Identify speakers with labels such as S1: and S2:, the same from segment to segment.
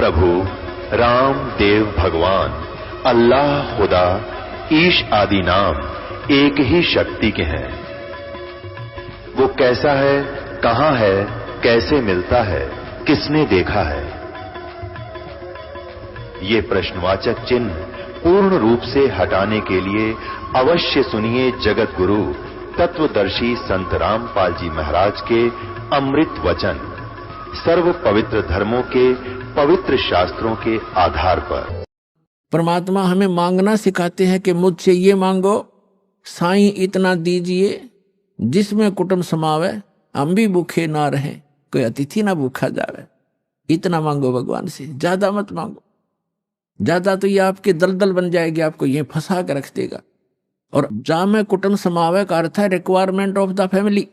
S1: प्रभु राम देव भगवान अल्लाह खुदा ईश आदि नाम एक ही शक्ति के हैं। वो कैसा है, कहां है, कैसे मिलता है, किसने देखा है? ये प्रश्नवाचक चिन्ह पूर्ण रूप से हटाने के लिए अवश्य सुनिए जगत गुरु तत्वदर्शी संत रामपाल जी महाराज के अमृत वचन, सर्व पवित्र धर्मों के पवित्र शास्त्रों के आधार पर।
S2: परमात्मा हमें मांगना सिखाते हैं कि मुझसे ये मांगो, साईं इतना दीजिए जिसमें कुटुंब समावे, हम भी भूखे ना रहें, कोई अतिथि ना भूखा जावे। इतना मांगो भगवान से, ज्यादा मत मांगो। ज्यादा तो ये आपके दलदल बन जाएगी, आपको ये फंसा कर रख देगा। और जामे कुटुंब समावे का अर्थ है रिक्वायरमेंट ऑफ द फैमिली।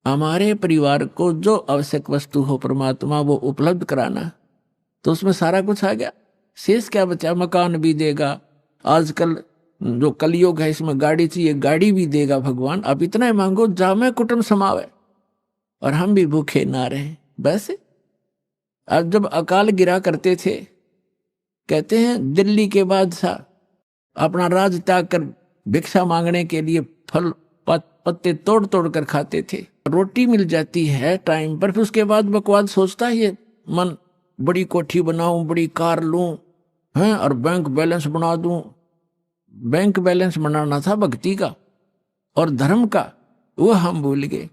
S2: हमारे परिवार को जो आवश्यक वस्तु हो परमात्मा वो उपलब्ध कराना, तो उसमें सारा कुछ आ गया। शेष क्या बचा? मकान भी देगा, आजकल जो कलयुग है इसमें गाड़ी चाहिए, गाड़ी भी देगा भगवान। अब इतना ही मांगो जामे कुटुंब समावे और हम भी भूखे ना रहें। बस अब जब अकाल गिरा करते थे, कहते हैं दिल्ली के बादशाह अपना राज त्याग कर भिक्षा मांगने के लिए फल पत्ते तोड़ तोड़ कर खाते थे। रोटी मिल जाती है टाइम पर, फिर उसके बाद बकवाद सोचता है ये मन, बड़ी कोठी बनाऊं, बड़ी कार लूं, हैं, और बैंक बैलेंस बना दूं। बैंक बैलेंस बनाना था भक्ति का और धर्म का, वो हम भूल गए।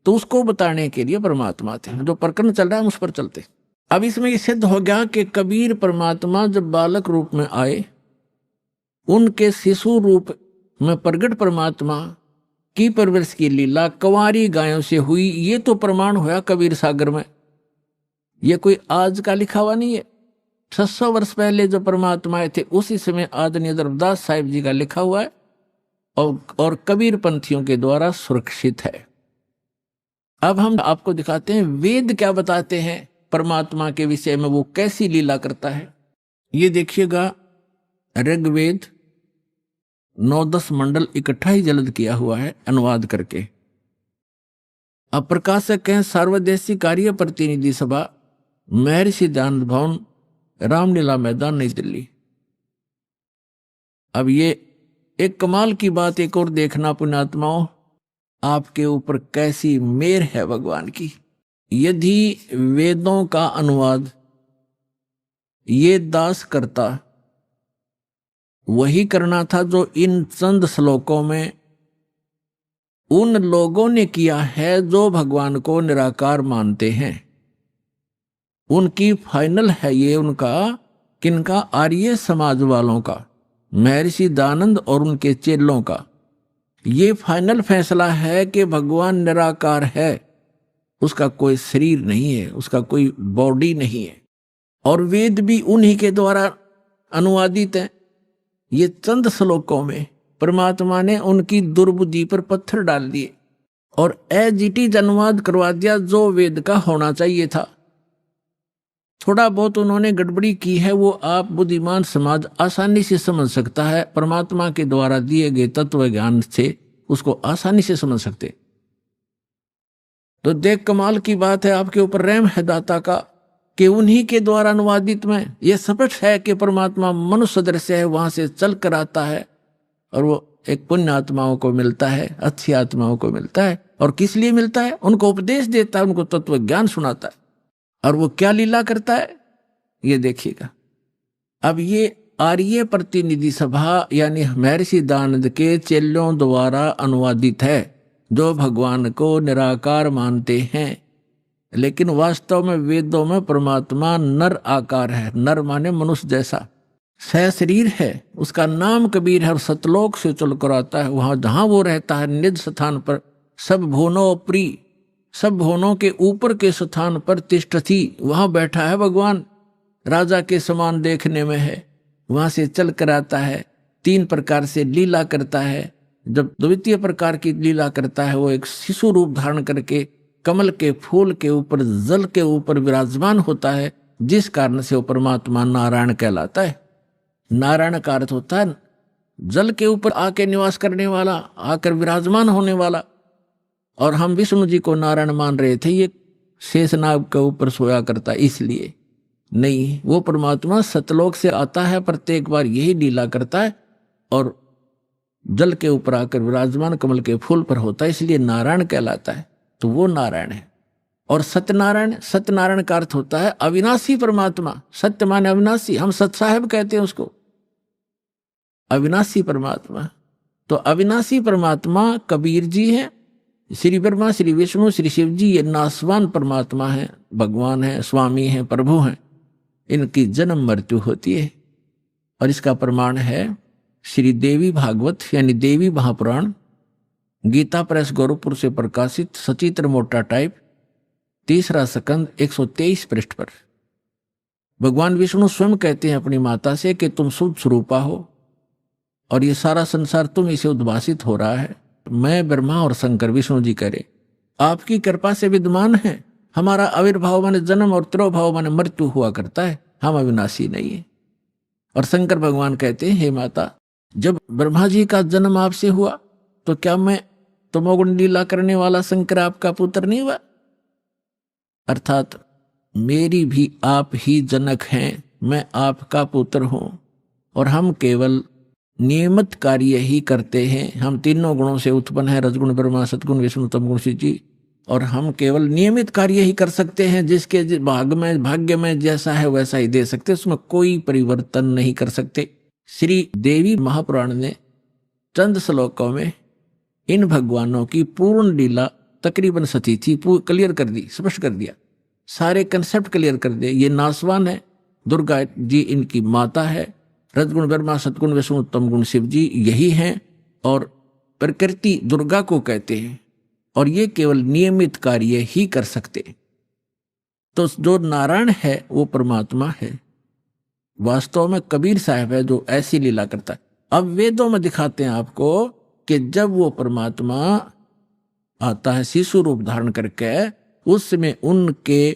S2: तो उसको बताने के लिए परमात्मा थे। जो प्रकरण चल रहा है उस पर चलते। अब इसमें ये सिद्ध हो गया कि कबीर परमात्मा जब बालक रूप में आए, उनके शिशु रूप में प्रगट परमात्मा की परवरिश की लीला कंवारी गायों से हुई। ये तो प्रमाण हुआ कबीर सागर में। ये कोई आज का लिखा हुआ नहीं है। 600 वर्ष पहले जो परमात्मा आए थे उसी समय आदरणीय धर्मदास साहिब जी का लिखा हुआ है और कबीर पंथियों के द्वारा सुरक्षित है। अब हम आपको दिखाते हैं वेद क्या बताते हैं परमात्मा के विषय में, वो कैसी लीला करता है। ये देखिएगा, ऋग्वेद 9-10 मंडल इकट्ठा ही जल्द किया हुआ है अनुवाद करके। अब प्रकाशक हैं सर्वदेशी कार्य प्रतिनिधि सभा, महर्षि दयानंद भवन, रामलीला मैदान, नई दिल्ली। अब ये एक कमाल की बात एक और देखना पुण्यात्माओं, आपके ऊपर कैसी मेहर है भगवान की। यदि वेदों का अनुवाद ये दास करता, वही करना था जो इन चंद श्लोकों में उन लोगों ने किया है जो भगवान को निराकार मानते हैं। उनकी फाइनल है ये, उनका किनका? आर्य समाज वालों का, महर्षि दयानंद और उनके चेलों का। ये फाइनल फैसला है कि भगवान निराकार है, उसका कोई शरीर नहीं है, उसका कोई बॉडी नहीं है। और वेद भी उन्हीं के द्वारा अनुवादित है। ये चंद श्लोकों में परमात्मा ने उनकी दुर्बुद्धि पर पत्थर डाल दिए और एजिटी अनुवाद करवा दिया जो वेद का होना चाहिए था। थोड़ा बहुत उन्होंने गड़बड़ी की है, वो आप बुद्धिमान समाज आसानी से समझ सकता है। परमात्मा के द्वारा दिए गए तत्व ज्ञान से उसको आसानी से समझ सकते। तो देख, कमाल की बात है, आपके ऊपर रहम है दाता का कि उन्हीं के द्वारा अनुवादित में यह स्पष्ट है कि परमात्मा मनुष्य सदृश्य है, वहां से चल कर आता है और वो एक पुण्य आत्माओं को मिलता है, अच्छी आत्माओं को मिलता है। और किस लिए मिलता है? उनको उपदेश देता है, उनको तत्व ज्ञान सुनाता है। और वो क्या लीला करता है ये देखिएगा। अब ये आर्य प्रतिनिधि सभा यानी महर्षि दयानंद के चेलों द्वारा अनुवादित है, जो भगवान को निराकार मानते हैं। लेकिन वास्तव में वेदों में परमात्मा नर आकार है। नर माने मनुष्य जैसा, सहशरीर है। उसका नाम कबीर है और सतलोक से चलकर आता है। वहां जहां वो रहता है निज स्थान पर, सब भुवनों प्रिय, सब भुवनों के ऊपर के स्थान पर तिष्ठति, वहां बैठा है भगवान। राजा के समान देखने में है, वहां से चल कर आता है। 3 प्रकार से लीला करता है। जब द्वितीय प्रकार की लीला करता है, वो एक शिशु रूप धारण करके कमल के फूल के ऊपर, जल के ऊपर विराजमान होता है, जिस कारण से वो परमात्मा नारायण कहलाता है। नारायण का अर्थ होता है जल के ऊपर आके निवास करने वाला, आकर विराजमान होने वाला। और हम विष्णु जी को नारायण मान रहे थे, ये शेषनाग के ऊपर सोया करता इसलिए। नहीं, वो परमात्मा सतलोक से आता है, प्रत्येक बार यही लीला करता है और जल के ऊपर आकर विराजमान कमल के फूल पर होता है, इसलिए नारायण कहलाता है। तो वो नारायण है। और सत्यनारायण, सत्यनारायण का अर्थ होता है अविनाशी परमात्मा। सत्य माने अविनाशी, हम सत साहेब कहते हैं उसको, अविनाशी परमात्मा। तो अविनाशी परमात्मा कबीर जी हैं, श्री ब्रह्मा, श्री विष्णु, श्री शिव जी ये नासवान परमात्मा हैं, भगवान हैं, स्वामी हैं, प्रभु हैं। इनकी जन्म मृत्यु होती है। और इसका प्रमाण है श्री देवी भागवत यानी देवी महापुराण, गीता प्रेस गोरखपुर से प्रकाशित, सचित्र मोटा टाइप, 3रा स्कंद 123 पृष्ठ पर। भगवान विष्णु स्वयं कहते हैं अपनी माता से कि तुम शुद्ध स्वरूपा हो और ये सारा संसार तुम इसे उद्भासित हो रहा है। मैं ब्रह्मा और शंकर, विष्णु जी करे, आपकी कृपा से विद्यमान है। हमारा आविर्भाव माने जन्म और तिरोभाव माने मृत्यु हुआ करता है, हम अविनाशी नहीं है। और शंकर भगवान कहते हैं, हे माता, जब ब्रह्मा जी का जन्म आपसे हुआ तो क्या मैं तमोगुण लीला करने वाला शंकर आपका पुत्र नहीं हुआ? अर्थात मेरी भी आप ही जनक हैं, मैं आपका पुत्र हूं और हम केवल नियमित कार्य ही करते हैं। हम तीनों गुणों से उत्पन्न है, रजगुण ब्रह्मा, सतगुण विष्णु, तमगुण शिव जी, और हम केवल नियमित कार्य ही कर सकते हैं। जिसके भाग्य में जैसा है वैसा ही दे सकते, उसमें कोई परिवर्तन नहीं कर सकते। श्री देवी महापुराण ने चंद श्लोकों में इन भगवानों की पूर्ण लीला तकरीबन सती थी, क्लियर कर दी, स्पष्ट कर दिया, सारे कंसेप्ट क्लियर कर दिए। ये नासवान है, दुर्गा जी इनकी माता है, रजगुण ब्रह्मा, सतगुण विष्णु, तमगुण शिव जी यही हैं, और प्रकृति दुर्गा को कहते हैं, और ये केवल नियमित कार्य ही कर सकते। तो जो नारायण है वो परमात्मा है, वास्तव में कबीर साहब है जो ऐसी लीला करता है। अब वेदों में दिखाते हैं आपको कि जब वो परमात्मा आता है शिशु रूप धारण करके, उसमें उनके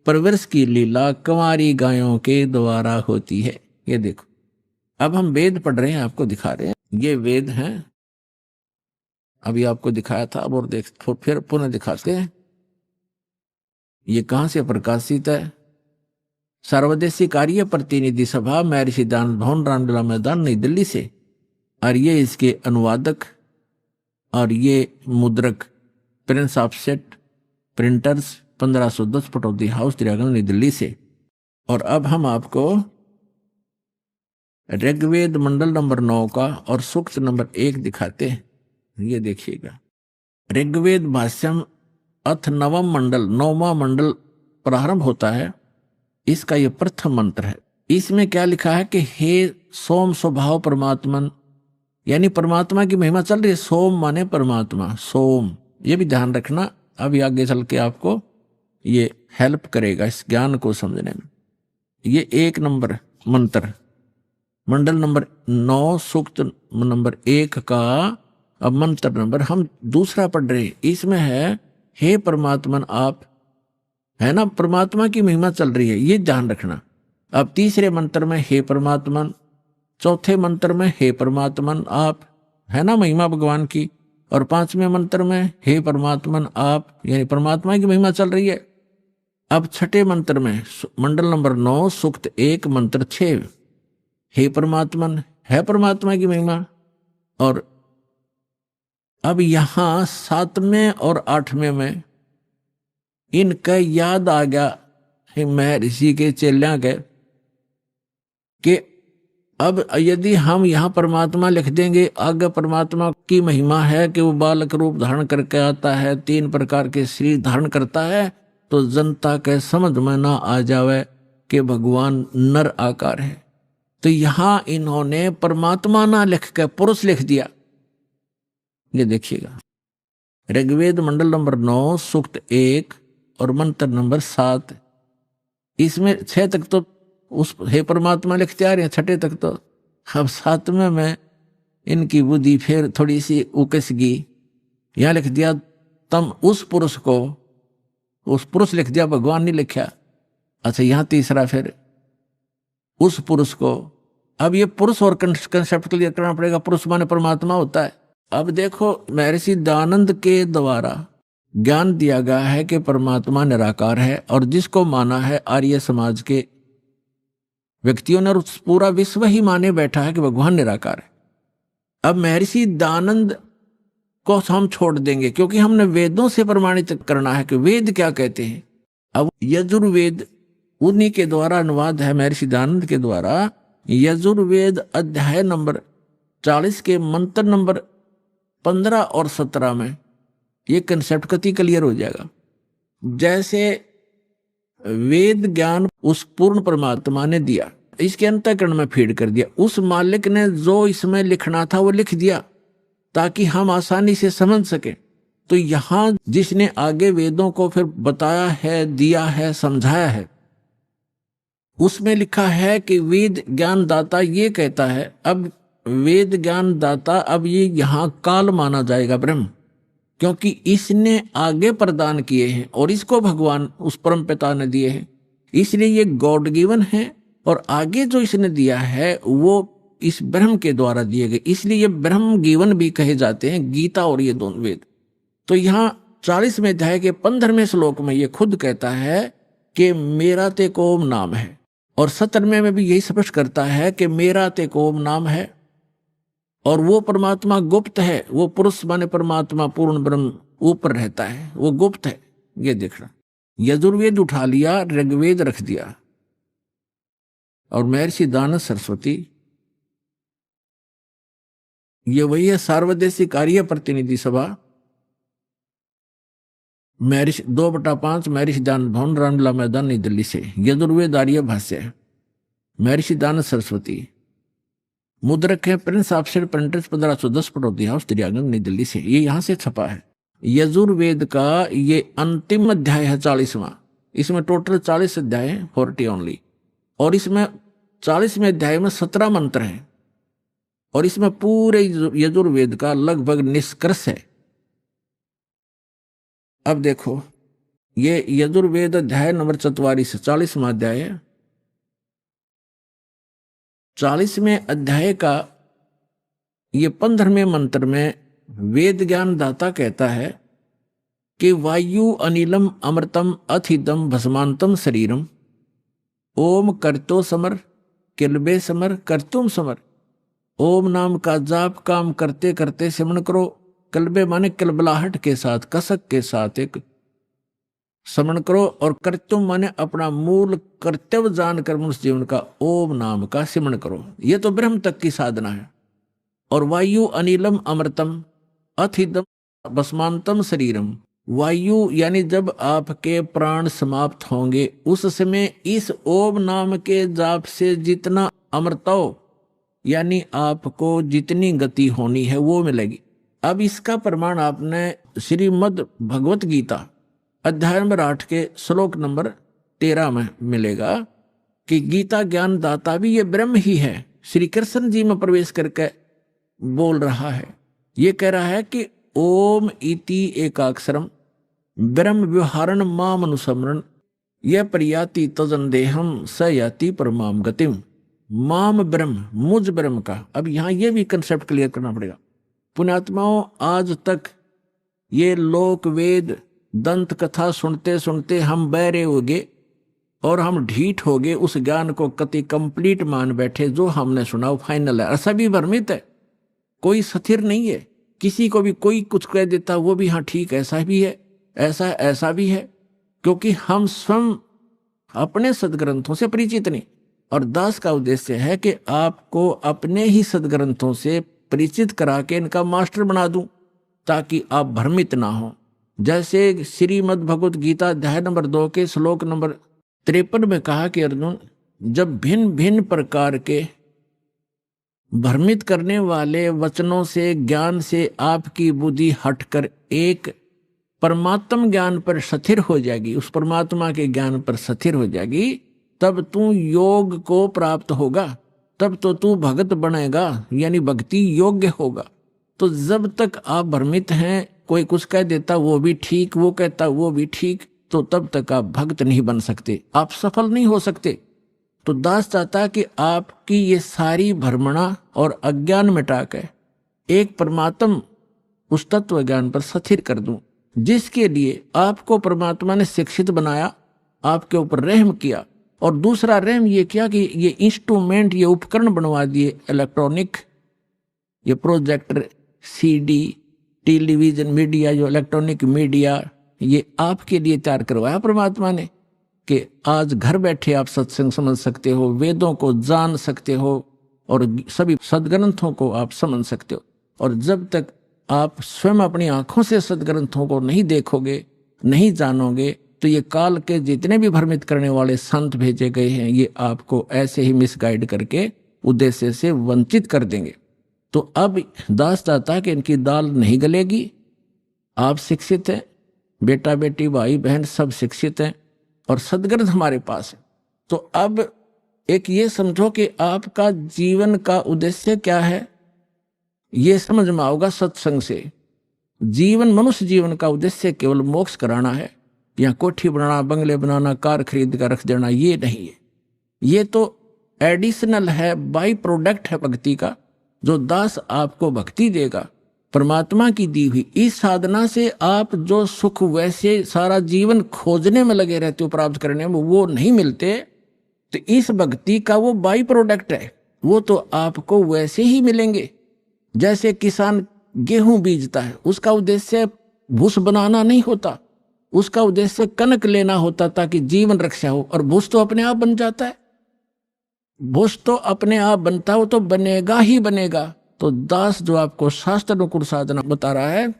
S2: परवरिश की लीला कंवारी गायों के द्वारा होती है। ये देखो, अब हम वेद पढ़ रहे हैं, आपको दिखा रहे हैं, ये वेद हैं, अभी आपको दिखाया था, अब और देख फिर पुनः दिखाते हैं। ये कहां से प्रकाशित है? सर्वदेशी कार्य प्रतिनिधि सभा, महर्षि दान भवन, रामलीला मैदान, नई दिल्ली से। और ये इसके अनुवादक और ये मुद्रक Prince offset printers 1510 Pataudi house, तिरागन, नई दिल्ली से। और अब हम आपको ऋग्वेद मंडल नंबर 9 का और सूक्त नंबर 1 दिखाते हैं। ये देखिएगा, ऋग्वेद भाष्यम अथ नवम मंडल, 9वां मंडल प्रारंभ होता है। इसका ये प्रथम मंत्र है। इसमें क्या लिखा है कि हे सोम स्वभाव परमात्मन, यानी परमात्मा की महिमा चल रही है। सोम माने परमात्मा, सोम, ये भी ध्यान रखना, अभी आगे चल के आपको ये हेल्प करेगा इस ज्ञान को समझने में। ये 1 नंबर मंत्र, मंडल नंबर 9 सूक्त नंबर 1 का अब मंत्र नंबर हम दूसरा पढ़ रहे हैं। इसमें है हे परमात्मन आप, है ना, परमात्मा की महिमा चल रही है, ये ध्यान रखना। अब तीसरे मंत्र में हे परमात्मन, चौथे मंत्र में हे परमात्मन आप, है ना महिमा भगवान की, और 5वें मंत्र में हे परमात्मन आप, यानी परमात्मा की महिमा चल रही है। अब छठे मंत्र में मंडल नंबर 9 सूक्त 1 मंत्र 6, हे परमात्मन, है परमात्मा की महिमा। और अब यहां 7वें और 8वें में इनका याद आ गया महर्षि के चेलियां के कि अब यदि हम यहां परमात्मा लिख देंगे, आगे परमात्मा की महिमा है कि वो बालक रूप धारण करके आता है, 3 प्रकार के शरीर धारण करता है, तो जनता के समझ में ना आ जावे कि भगवान नर आकार है। तो यहां इन्होंने परमात्मा ना लिख के पुरुष लिख दिया। ये देखिएगा, ऋग्वेद मंडल नंबर 9 सूक्त 1 और मंत्र नंबर 7, इसमें 6 तक तो उस हे परमात्मा लिखते आ रहे हैं, 6 तक तो। अब 7वें में इनकी बुद्धि फिर थोड़ी सी उकस गई, यहां लिख दिया तम उस पुरुष को, उस पुरुष लिख दिया, भगवान नहीं लिखा। अच्छा, यहां तीसरा फिर उस पुरुष को। अब ये पुरुष और कंसेप्ट क्लियर करना पड़ेगा, पुरुष माने परमात्मा होता है। अब देखो, महर्षि दयानंद के द्वारा ज्ञान दिया गया है कि परमात्मा निराकार है, और जिसको माना है आर्य समाज के व्यक्तियों ने, और पूरा विश्व ही माने बैठा है कि भगवान निराकार है। अब महर्षि दयानंद को हम छोड़ देंगे क्योंकि हमने वेदों से प्रमाणित करना है कि वेद क्या कहते हैं। अब यजुर्वेद उन्हीं के द्वारा अनुवाद है, महर्षि दयानंद के द्वारा। यजुर्वेद अध्याय नंबर 40 के मंत्र नंबर 15 और 17 में ये कंसेप्ट कति क्लियर हो जाएगा। जैसे वेद ज्ञान उस पूर्ण परमात्मा ने दिया, इसके अंतःकरण में फीड कर दिया, उस मालिक ने जो इसमें लिखना था वो लिख दिया ताकि हम आसानी से समझ सके। तो यहां जिसने आगे वेदों को फिर बताया है, दिया है, समझाया है, उसमें लिखा है कि वेद ज्ञान दाता ये कहता है। अब वेद ज्ञान दाता, अब ये यहां काल माना जाएगा ब्रह्म, क्योंकि इसने आगे प्रदान किए हैं और इसको भगवान उस परम पिता ने दिए हैं, इसलिए ये गॉड गिवन है। और आगे जो इसने दिया है वो इस ब्रह्म के द्वारा दिए गए, इसलिए ये ब्रह्म गिवन भी कहे जाते हैं, गीता और ये दोनों वेद। तो यहाँ 40वें अध्याय के 15वें श्लोक में ये खुद कहता है कि मेरा ते को ओम नाम है, और 17वें में भी यही स्पष्ट करता है कि मेरा ते को ओम नाम है। और वो परमात्मा गुप्त है, वो पुरुष माने परमात्मा पूर्ण ब्रह्म ऊपर रहता है, वो गुप्त है। ये देखना, यजुर्वेद उठा लिया, ऋग्वेद रख दिया, और महर्षि दयानंद सरस्वती ये वही है सार्वदेशिक कार्य प्रतिनिधि सभा, महर्षि 2/5 महर्षि दयानंद भवन, रामलीला मैदान, नई दिल्ली से। यजुर्वेद आर्य भाष्य महर्षि दयानंद सरस्वती, मुद्रक है Prince officer printers 1510 Pataudi house, Daryaganj, नई दिल्ली से। ये यहां से छपा है। यजुर्वेद का ये अंतिम अध्याय है 40वां। इसमें टोटल 40 अध्याय है, 40 ओनली। और इसमें 40वें अध्याय में 17 मंत्र हैं, और इसमें पूरे यजुर्वेद का लगभग निष्कर्ष है। अब देखो, ये यजुर्वेद अध्याय नंबर 44 40वां अध्याय है। 40वें अध्याय का ये 15वें मंत्र में वेद ज्ञान दाता कहता है कि वायु अनिलम अमृतम अथिदम भस्मांतम शरीरम ओम करतो समर किलबे समर करतुम समर। ओम नाम का जाप काम करते करते सिमरण करो। कलबे माने कलबलाहट के साथ, कसक के साथ एक स्मरण करो, और कर्तुम माने अपना मूल कर्तव्य जानकर मनुष्य जीवन का ओम नाम का सिमरण करो। ये तो ब्रह्म तक की साधना है। और वायु अनिलम अमृतम अथिदम भस्मांतम शरीरम, वायु यानी जब आपके प्राण समाप्त होंगे उस समय इस ओम नाम के जाप से जितना अमृतो यानी आपको जितनी गति होनी है वो मिलेगी। अब इसका प्रमाण आपने श्रीमद् भगवत गीता अध्याय नंबर 8 के श्लोक नंबर 13 में मिलेगा कि गीता ज्ञान दाता भी ये ब्रह्म ही है। श्री कृष्ण जी में प्रवेश करके बोल रहा है, ये कह रहा है कि ओम इति एकाक्षरम ब्रह्म व्यवहारण माम अनुसमरण यह प्रयाति तजन देहम स याति परमाम गतिम। माम ब्रह्म, मुझ ब्रह्म का। अब यहां ये भी कंसेप्ट क्लियर करना पड़ेगा। पुण्यात्माओं, आज तक ये लोक वेद दंत कथा सुनते सुनते हम बहरे हो गए और हम ढीठ हो गए, उस ज्ञान को कति कंप्लीट मान बैठे। जो हमने सुना वो फाइनल है, ऐसा भी भ्रमित है, कोई स्थिर नहीं है। किसी को भी कोई कुछ कह देता वो भी हाँ ठीक ऐसा भी है, ऐसा भी है, क्योंकि हम स्वयं अपने सदग्रंथों से परिचित नहीं। और दास का उद्देश्य है कि आपको अपने ही सदग्रंथों से परिचित करा के इनका मास्टर बना दूं ताकि आप भ्रमित ना हो। जैसे श्रीमद् भगवत गीता अध्याय नंबर 2 के श्लोक नंबर 53 में कहा कि अर्जुन, जब भिन्न भिन्न प्रकार के भ्रमित करने वाले वचनों से ज्ञान से आपकी बुद्धि हटकर एक परमात्म ज्ञान पर स्थिर हो जाएगी, उस परमात्मा के ज्ञान पर स्थिर हो जाएगी, तब तू योग को प्राप्त होगा, तब तो तू भगत बनेगा, यानी भक्ति योग्य होगा। तो जब तक आप भ्रमित हैं, कोई कुछ कह देता वो भी ठीक, वो कहता वो भी ठीक, तो तब तक आप भक्त नहीं बन सकते, आप सफल नहीं हो सकते। तो दास चाहता है कि आपकी ये सारी भ्रमणा और अज्ञान मिटाकर एक परमात्म उस तत्व ज्ञान पर स्थिर कर दूं, जिसके लिए आपको परमात्मा ने शिक्षित बनाया, आपके ऊपर रहम किया और दूसरा रैम ये किया कि ये इंस्ट्रूमेंट, ये उपकरण बनवा दिए इलेक्ट्रॉनिक, ये प्रोजेक्टर, सीडी, टेलीविजन मीडिया, जो इलेक्ट्रॉनिक मीडिया, ये आपके लिए तैयार करवाया परमात्मा ने कि आज घर बैठे आप सत्संग समझ सकते हो, वेदों को जान सकते हो और सभी सदग्रंथों को आप समझ सकते हो। और जब तक आप स्वयं अपनी आंखों से सदग्रंथों को नहीं देखोगे, नहीं जानोगे, तो ये काल के जितने भी भ्रमित करने वाले संत भेजे गए हैं, ये आपको ऐसे ही मिसगाइड करके उद्देश्य से वंचित कर देंगे। तो अब दास दाता कि इनकी दाल नहीं गलेगी। आप शिक्षित हैं, बेटा बेटी भाई बहन सब शिक्षित हैं और सदग्रंथ हमारे पास है। तो अब एक ये समझो कि आपका जीवन का उद्देश्य क्या है, ये समझ में आओगा सत्संग से। जीवन, मनुष्य जीवन का उद्देश्य केवल मोक्ष कराना है, या कोठी बनाना, बंगले बनाना, कार खरीद कर रख देना, ये नहीं है। ये तो एडिशनल है, बाई प्रोडक्ट है भक्ति का, जो दास आपको भक्ति देगा परमात्मा की दी हुई। इस साधना से आप जो सुख वैसे सारा जीवन खोजने में लगे रहते हो, प्राप्त करने में, वो नहीं मिलते। तो इस भक्ति का वो बाई प्रोडक्ट है, वो तो आपको वैसे ही मिलेंगे। जैसे किसान गेहूं बीजता है, उसका उद्देश्य भूस बनाना नहीं होता, उसका उद्देश्य कनक लेना होता ताकि जीवन रक्षा हो, और भूस तो अपने आप बन जाता है। भूस तो अपने आप बनता हो तो बनेगा ही बनेगा। तो दास जो आपको शास्त्र अनुकूल साधना बता रहा है,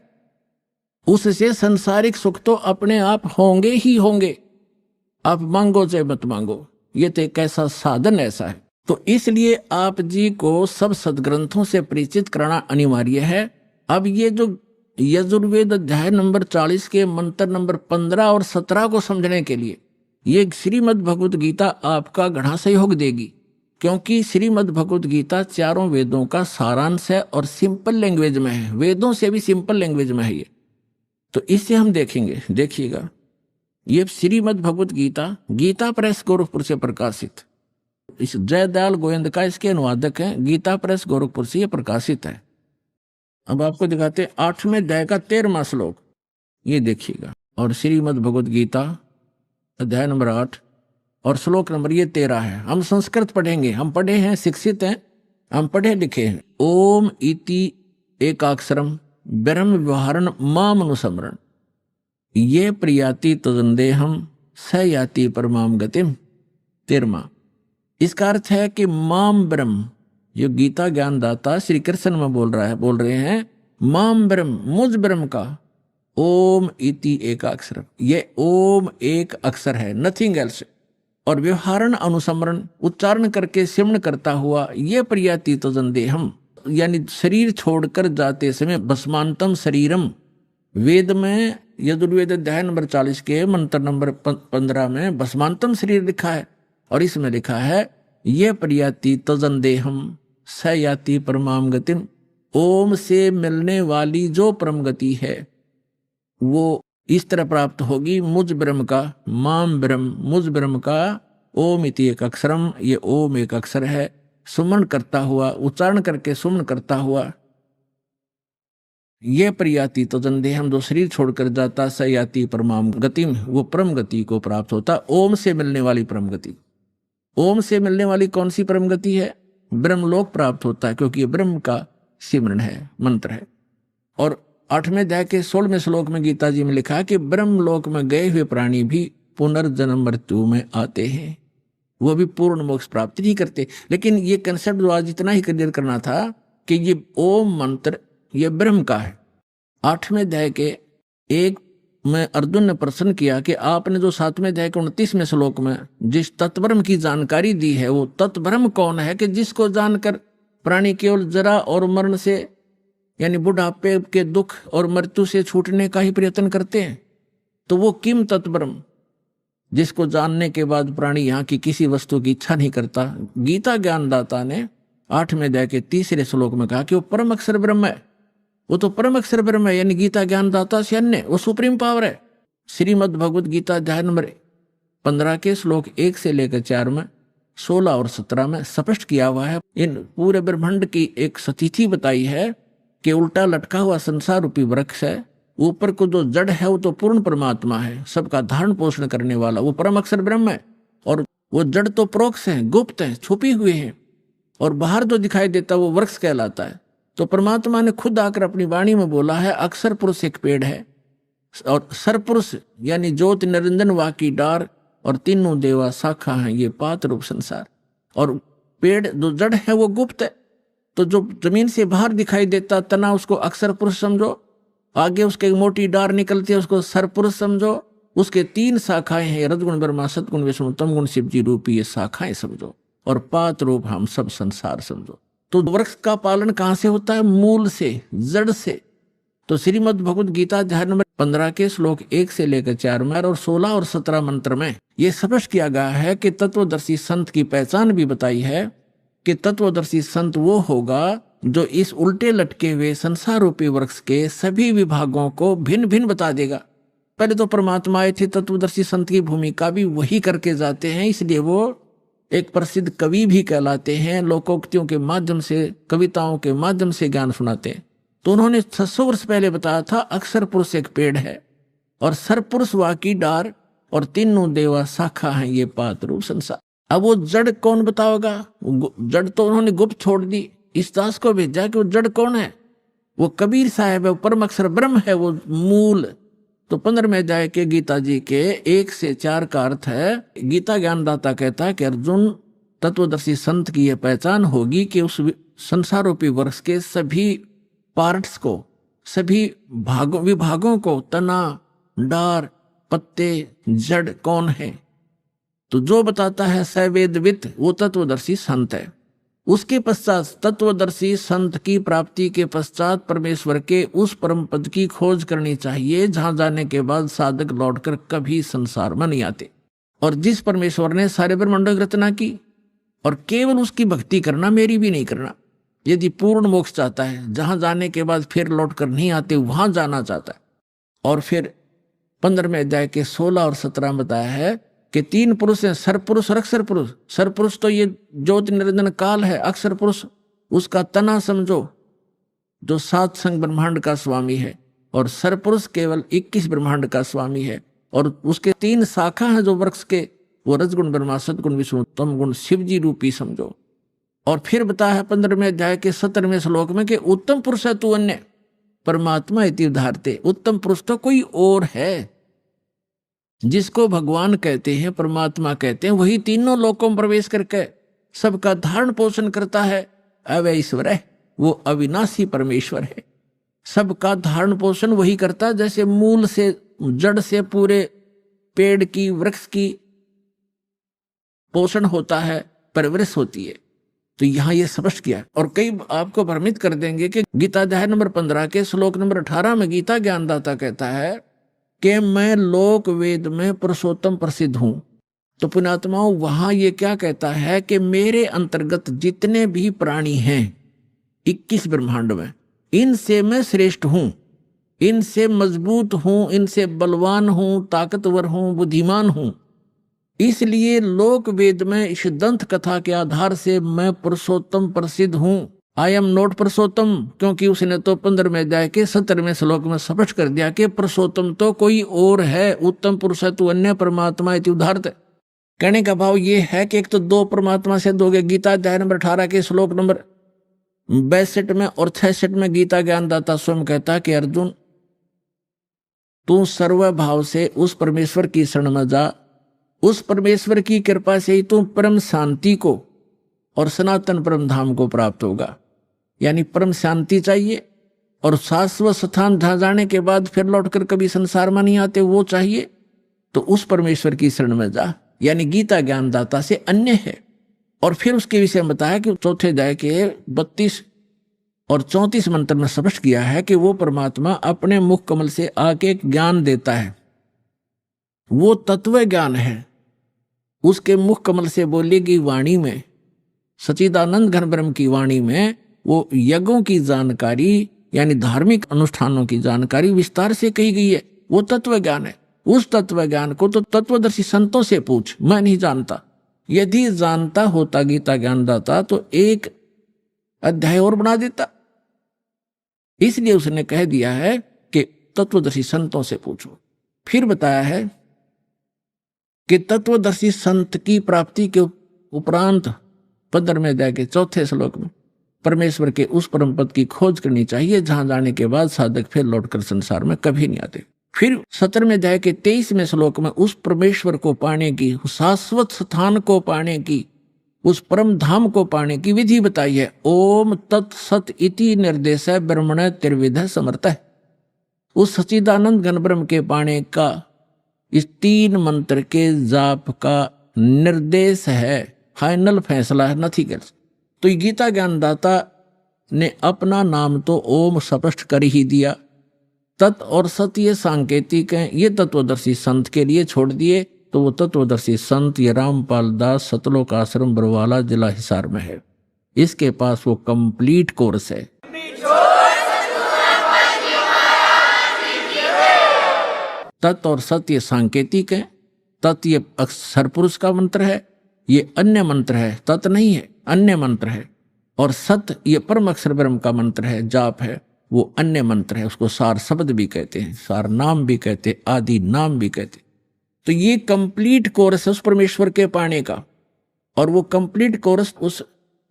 S2: उससे संसारिक सुख तो अपने आप होंगे ही होंगे, आप मांगो चाहे मत मांगो। ये तो एक ऐसा साधन ऐसा है। तो इसलिए आप जी को सब सदग्रंथों से परिचित कराना अनिवार्य है। अब ये जो यजुर्वेद अध्याय नंबर 40 के मंत्र नंबर 15 और 17 को समझने के लिए ये श्रीमद् भगवत गीता आपका घना सहयोग देगी, क्योंकि श्रीमद् भगवत गीता चारों वेदों का सारांश है और सिंपल लैंग्वेज में है, वेदों से भी सिंपल लैंग्वेज में है ये। तो इससे हम देखेंगे, देखिएगा, ये श्रीमद् भगवत गीता गीता प्रेस गोरखपुर से प्रकाशित, इस जयदयाल गोविंद का इसके अनुवादक हैं, गीता प्रेस गोरखपुर से ये प्रकाशित है। अब आपको दिखाते हैं 8वें अध्याय का 13वां श्लोक, ये देखिएगा। और श्रीमद् भगवत गीता अध्याय नंबर 8 और श्लोक नंबर ये 13 है। हम संस्कृत पढ़ेंगे, हम पढ़े हैं, शिक्षित हैं, हम पढ़े लिखे हैं। ओम इति एकाक्षरम ब्रह्म व्यवहारण माम अनुसमरण ये प्रियाति तदंदेहम स याति परमाम गतिम। 13वां, इसका अर्थ है कि माम ब्रह्म, जो गीता ज्ञान दाता श्री कृष्ण में बोल रहे हैं, माम ब्रह्म, मुझ ब्रह्म का, ओम इति एकाक्षर, ये ओम एक अक्षर है, नथिंग एल्स। और व्यवहारण अनुसमरण, उच्चारण करके सिमरण करता हुआ, ये प्रियाति तदंदेहम, यानी शरीर छोड़कर जाते समय, भस्मांतम शरीरम, वेद में यजुर्वेद अध्याय नंबर 40 के मंत्र नंबर 15 में भस्मांतम शरीर लिखा है, और इसमें लिखा है ये प्रियाति तजंदेहम स याति परमाम गतिम, ओम से मिलने वाली जो परम गति है वो इस तरह प्राप्त होगी, मुझ ब्रह्म का, माम ब्रह्म, मुझ ब्रह्म का, ओम इति एक अक्षरम, ये ओम एक अक्षर है, सुमन करता हुआ, उच्चारण करके सुमन करता हुआ, ये प्रियाति तजंदेहम, जो शरीर छोड़कर जाता, स याति परमाम गतिम, वो परम गति को प्राप्त होता, ओम से मिलने वाली परम गति। ओम से मिलने वाली कौन सी परम गति है? ब्रह्मलोक प्राप्त होता है, क्योंकि ये ब्रह्म का सिमरन है, मंत्र है। और 8वें अध्याय के 16वें श्लोक में गीता जी में लिखा है कि ब्रह्मलोक में गए हुए प्राणी भी पुनर्जन्म मृत्यु में आते हैं, वो भी पूर्ण मोक्ष प्राप्ति नहीं करते। लेकिन ये कंसेप्ट जो आज इतना ही क्लियर करना था कि ये ओम मंत्र ये ब्रह्म का है। 8वें अध्याय के 1 में अर्जुन ने प्रश्न किया कि आपने जो 7वें अध्याय के 29वें श्लोक में जिस तत्ब्रह्म की जानकारी दी है, वो तत्ब्रह्म कौन है कि जिसको जानकर प्राणी केवल जरा और मरण से, यानी बुढ़ापे के दुख और मृत्यु से छूटने का ही प्रयत्न करते हैं। तो वो किम तत्ब्रह्म, जिसको जानने के बाद प्राणी यहाँ की किसी वस्तु की इच्छा नहीं करता। गीता ज्ञानदाता ने 8वें अध्याय के 3रे श्लोक में कहा कि वो परम अक्षर ब्रह्म है, वो तो परम अक्षर ब्रह्म है, यानी गीता ज्ञानदाता से अन्य, वो सुप्रीम पावर है। श्रीमद् भगवत गीता अध्याय नंबर 15 के श्लोक 1 से लेकर 4 में, 16 और 17 में स्पष्ट किया हुआ है। इन पूरे ब्रह्मांड की एक स्थिति बताई है कि उल्टा लटका हुआ संसार रूपी वृक्ष है, ऊपर को जो जड़ है वो तो पूर्ण परमात्मा है, सबका धारण पोषण करने वाला, वो परम अक्षर ब्रह्म है। और वो जड़ तो प्रोक्ष हैं, गुप्त हैं, छुपी हुए हैं, और बाहर जो दिखाई देता वो वृक्ष कहलाता है। तो परमात्मा ने खुद आकर अपनी वाणी में बोला है, अक्षर पुरुष एक पेड़ है, और सरपुरुष यानी ज्योत निरंजन वाकी डार, और तीनों देवा शाखा हैं ये पात रूप संसार। और पेड़ जो जड़ है वो गुप्त है, तो जो जमीन से बाहर दिखाई देता तना उसको अक्षर पुरुष समझो, आगे उसके मोटी डार निकलती है उसको सरपुरुष समझो, उसके 3 शाखाएं हैं, रजगुण ब्रह्मा सतगुण विष्णु तमगुण शिव जी रूपी ये शाखाएं समझो, और पात रूप हम सब संसार समझो। तो वृक्ष का पालन कहां से होता है? मूल से, जड़ से। तो श्रीमद् भगवद गीता अध्याय नंबर 15 के श्लोक 1 से लेकर 4 में और 16 और 17 मंत्र में यह स्पष्ट किया गया है कि तत्वदर्शी संत की पहचान भी बताई है कि तत्वदर्शी संत वो होगा जो इस उल्टे लटके हुए संसार रूपी वृक्ष के सभी विभागों को भिन्न भिन्न बता देगा। पहले तो परमात्मा आए थे, तत्वदर्शी संत की भूमिका भी वही करके जाते हैं, इसलिए वो एक प्रसिद्ध कवि भी कहलाते हैं, लोकोक्तियों के माध्यम से, कविताओं के माध्यम से ज्ञान सुनाते हैं। तो उन्होंने 600 वर्ष पहले बताया था अक्षर पुरुष एक पेड़ है, और सरपुरुष वाकी डार, और तीनों देवा शाखा हैं ये पात रूप संसार। अब वो जड़ कौन बताओगा? जड़ तो उन्होंने गुप्त छोड़ दी, इस दास को भेजा कि वो जड़ कौन है? वो कबीर साहब है, वो परम अक्षर ब्रह्म है, वो मूल। तो 15वें अध्याय के गीता जी के 1 से 4 का अर्थ है, गीता ज्ञानदाता कहता है कि अर्जुन तत्वदर्शी संत की यह पहचान होगी कि उस संसार रूपी वृक्ष के सभी पार्ट्स को, सभी विभागों को, तना, डार, पत्ते, जड़ कौन है? तो जो बताता है सवेदवित वो तत्वदर्शी संत है। उसके पश्चात तत्वदर्शी संत की प्राप्ति के पश्चात परमेश्वर के उस परम पद की खोज करनी चाहिए जहां जाने के बाद साधक लौटकर कभी संसार में नहीं आते। और जिस परमेश्वर ने सारे ब्रह्मांडों की रचना की, और केवल उसकी भक्ति करना, मेरी भी नहीं करना, यदि पूर्ण मोक्ष चाहता है, जहां जाने के बाद फिर लौटकर नहीं आते वहां जाना चाहता है। और फिर 15वें अध्याय के 16 और 17 में बताया है कि 3 पुरुष हैं, सरपुरुष और अक्षर पुरुष। सरपुरुष तो ये ज्योति निरंजन काल है, अक्षर पुरुष उसका तना समझो जो 7 संग ब्रह्मांड का स्वामी है, और सरपुरुष केवल 21 ब्रह्मांड का स्वामी है, और उसके 3 शाखा हैं जो वृक्ष के, वो रजगुण ब्रह्मा सतगुण विष्णु तमगुण शिव जी रूपी समझो। और फिर बताया है 15वें अध्याय के 17वें श्लोक में कि उत्तम पुरुष है तू अन्य परमात्मा इति उदाहरते। उत्तम पुरुष तो कोई और है, जिसको भगवान कहते हैं, परमात्मा कहते हैं, वही तीनों लोकों में प्रवेश करके सबका धारण पोषण करता है। अवय ईश्वर है, वो अविनाशी परमेश्वर है, सबका धारण पोषण वही करता है। जैसे मूल से, जड़ से पूरे पेड़ की, वृक्ष की पोषण होता है, परवरिश होती है। तो यहां ये स्पष्ट किया। और कई आपको भ्रमित कर देंगे कि गीता अध्याय नंबर 15 के श्लोक नंबर 18 में गीता ज्ञानदाता कहता है कि मैं लोक वेद में पुरुषोत्तम प्रसिद्ध हूं। तो पुण्यात्माओं, वहां ये क्या कहता है कि मेरे अंतर्गत जितने भी प्राणी हैं 21 ब्रह्मांड में, इनसे मैं श्रेष्ठ हूं, इनसे मजबूत हूं, इनसे बलवान हूं, ताकतवर हूं, बुद्धिमान हूं। इसलिए लोक वेद में इस दंत कथा के आधार से मैं पुरुषोत्तम प्रसिद्ध हूं। आई एम नॉट पुरुषोत्तम, क्योंकि उसने तो 15वें अध्याय के 17वें श्लोक में स्पष्ट कर दिया कि पुरुषोत्तम तो कोई और है, उत्तम पुरुष है तू अन्य परमात्मा इति उदाहरते। कहने का भाव ये है कि एक तो 2 परमात्मा से दोगे। गीता अध्याय नंबर 18 के श्लोक नंबर 62 में और 66 में गीता ज्ञानदाता स्वयं कहता कि अर्जुन तू सर्वभाव से उस परमेश्वर की शरण में जा, उस परमेश्वर की कृपा से ही तू परम शांति को और सनातन परम धाम को प्राप्त होगा। यानी परम शांति चाहिए, और शाश्वत स्थान जहां जाने के बाद फिर लौटकर कभी संसार में नहीं आते वो चाहिए। तो उस परमेश्वर की शरण में जा, यानी गीता ज्ञानदाता से अन्य है। और फिर उसके विषय में बताया कि 4थे अध्याय के 32 और 34 मंत्र में स्पष्ट किया है कि वो परमात्मा अपने मुख कमल से आके एक ज्ञान देता है, वो तत्व ज्ञान है। उसके मुख कमल से बोलेगी वाणी में, सच्चिदानंद घन ब्रह्म की वाणी में वो यज्ञों की जानकारी यानी धार्मिक अनुष्ठानों की जानकारी विस्तार से कही गई है। वो तत्व ज्ञान है। उस तत्व ज्ञान को तो तत्वदर्शी संतों से पूछ, मैं नहीं जानता। यदि जानता होता गीता ज्ञानदाता तो एक अध्याय और बना देता। इसलिए उसने कह दिया है कि तत्वदर्शी संतों से पूछो। फिर बताया है कि तत्वदर्शी संत की प्राप्ति के उपरांत 15वें अध्याय के 4थे श्लोक में परमेश्वर के उस परम पद की खोज करनी चाहिए जहां जाने के बाद साधक फिर लौटकर संसार में कभी नहीं आते। फिर 17वें अध्याय के 23वें श्लोक में उस परमेश्वर को पाने की, शाश्वत स्थान को पाने की, उस परम धाम को पाने की विधि बताई है। ओम तत्सत इति निर्देश ब्रह्मण त्रिविध समर्थ है। उस सच्चिदानंद घन ब्रह्म के पाने का इस 3 मंत्र के जाप का निर्देश है, फाइनल फैसला है, नथिंग एल्स। तो गीता ज्ञानदाता ने अपना नाम तो ओम स्पष्ट कर ही दिया। तत् और सत ये सांकेतिक हैं, ये तत्वदर्शी संत के लिए छोड़ दिए। तो वो तत्वदर्शी संत ये रामपाल दास सतलोक आश्रम बरवाला जिला हिसार में है। इसके पास वो कंप्लीट कोर्स है। तत् और सत ये सांकेतिक है। तत् ये अक्षर पुरुष का मंत्र है, ये अन्य मंत्र है, तत् नहीं है, अन्य मंत्र है। और सत ये परम अक्षर ब्रह्म का मंत्र है, जाप है, वो अन्य मंत्र है। उसको सार शब्द भी कहते हैं, सार नाम भी कहते हैं, आदि नाम भी कहते हैं। तो ये कंप्लीट कोर्स है उस परमेश्वर के पाने का। और वो कंप्लीट कोर्स उस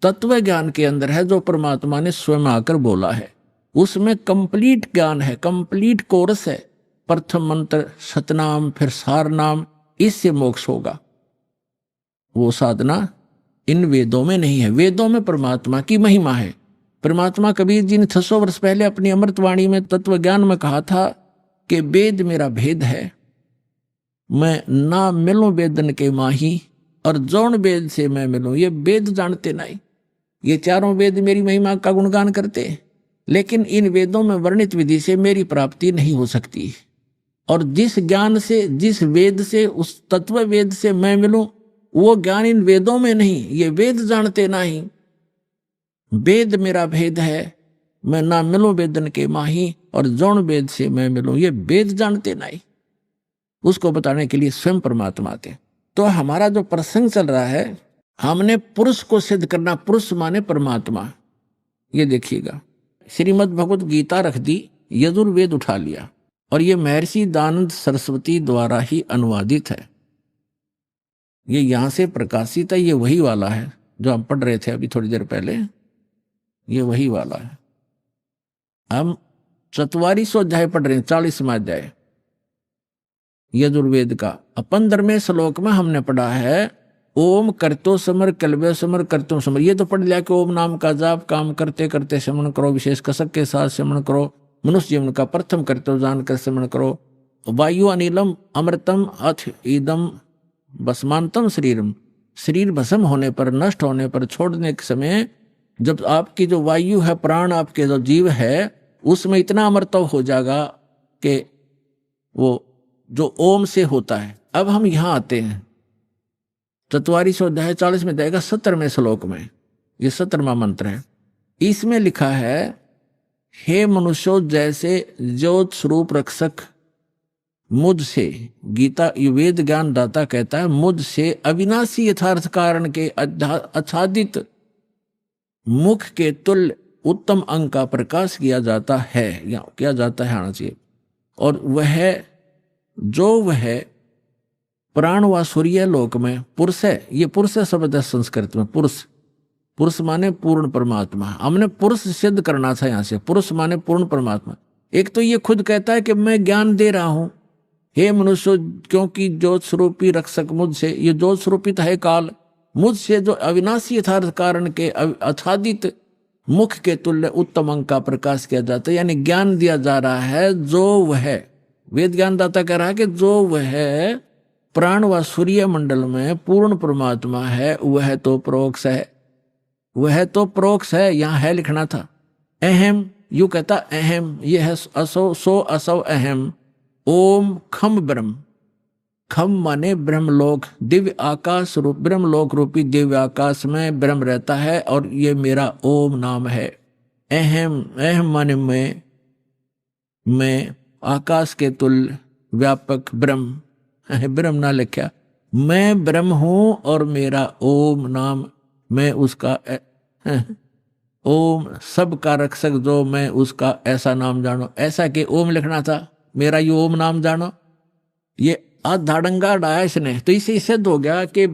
S2: तत्व ज्ञान के अंदर है जो परमात्मा ने स्वयं आकर बोला है। उसमें कंप्लीट ज्ञान है, कंप्लीट कोर्स है। प्रथम मंत्र सतनाम, फिर सार नाम, इससे मोक्ष होगा। वो साधना इन वेदों में नहीं है। वेदों में परमात्मा की महिमा है। परमात्मा कबीर जी ने 600 वर्ष पहले अपनी अमृतवाणी में तत्व ज्ञान में कहा था कि वेद मेरा भेद है, मैं ना मिलूं वेदन के माही, और जौन वेद से मैं मिलूं। ये वेद जानते नहीं, ये चारों वेद मेरी महिमा का गुणगान करते, लेकिन इन वेदों में वर्णित विधि से मेरी प्राप्ति नहीं हो सकती। और जिस ज्ञान से, जिस वेद से, उस तत्व वेद से मैं मिलूं, वो ज्ञान इन वेदों में नहीं। ये वेद जानते नहीं। वेद मेरा भेद है, मैं ना मिलूं वेदन के माही, और जौन वेद से मैं मिलूं। ये वेद जानते नहीं। उसको बताने के लिए स्वयं परमात्मा आते। तो हमारा जो प्रसंग चल रहा है, हमने पुरुष को सिद्ध करना। पुरुष माने परमात्मा। ये देखिएगा, श्रीमद् भगवत गीता रख दी, यजुर्वेद उठा लिया, और ये महर्षि दयानंद सरस्वती द्वारा ही अनुवादित है। ये यहां से प्रकाशित है। ये वही वाला है जो हम पढ़ रहे थे अभी थोड़ी देर पहले। ये वही वाला है। हम 4400 अध्याय पढ़ रहे हैं, 40वां अध्याय यजुर्वेद का। 15वें श्लोक में हमने पढ़ा है ओम करतो समर कल्बे समर करतो समर। ये तो पढ़ लिया कि ओम नाम का जाप काम करते करते श्रवण करो, विशेष कसक के साथ श्रवण करो, मनुष्य जीवन का प्रथम कर्तव्य जानकर श्रवण करो। वायु अनिलम अमृतम अथ ईदम भस्मांतम शरीरम। शरीर भस्म होने पर, नष्ट होने पर, छोड़ने के समय जब आपकी जो वायु है, प्राण आपके जो जीव है, उसमें इतना अमृतव हो जाएगा कि वो जो ओम से होता है। अब हम यहां आते हैं 4400 अध्याय 40 में देगा 17वें श्लोक में। ये 17वां मंत्र है। इसमें लिखा है हे मनुष्यों, जैसे ज्योत स्वरूप रक्षक मुझसे, गीता वेद ज्ञान दाता कहता है, मुझसे अविनाशी यथार्थ कारण के आच्छादित मुख के तुल्य उत्तम अंग का प्रकाश किया जाता है, या किया जाता है आना चाहिए। और वह प्राण व सूर्य लोक में पुरुष है। ये पुरुष शब्द है संस्कृत में। पुरुष माने पूर्ण परमात्मा। हमने पुरुष सिद्ध करना था यहां से। पुरुष माने पूर्ण परमात्मा। एक तो ये खुद कहता है कि मैं ज्ञान दे रहा हूं, हे मनुष्य, क्योंकि ज्योत स्वरूपी रक्षक मुझसे, ये ज्योत स्वरूपित है काल, मुझसे जो अविनाशी यथार्थ कारण के आच्छादित मुख के तुल्य उत्तम अंग का प्रकाश किया जाता है, यानी ज्ञान दिया जा रहा है। जो वह वेद ज्ञानदाता कह रहा है कि जो वह प्राण व सूर्य मंडल में पूर्ण परमात्मा है, वह तो प्रोक्ष है। वह तो प्रोक्ष है, यहां है लिखना था। अहम, यू कहता अहम, ये है असो, सो असो अहम। ओम खम ब्रह्म। खम माने ब्रह्मलोक, दिव्य आकाश रूप, ब्रह्मलोक रूपी दिव्य आकाश में ब्रह्म रहता है, और ये मेरा ओम नाम है। अहम, अहम माने मैं आकाश के तुल्य व्यापक ब्रह्म, ब्रह्म ना लिखा, मैं ब्रह्म हूं और मेरा ओम नाम, मैं उसका ओम सबका रक्षक जो मैं उसका ऐसा नाम जानो। ऐसा कि ओम लिखना था, मेरा ये ओम नाम जानो। ये धाड़ंगा डाया इसने, तो इसे सिद्ध हो गया कि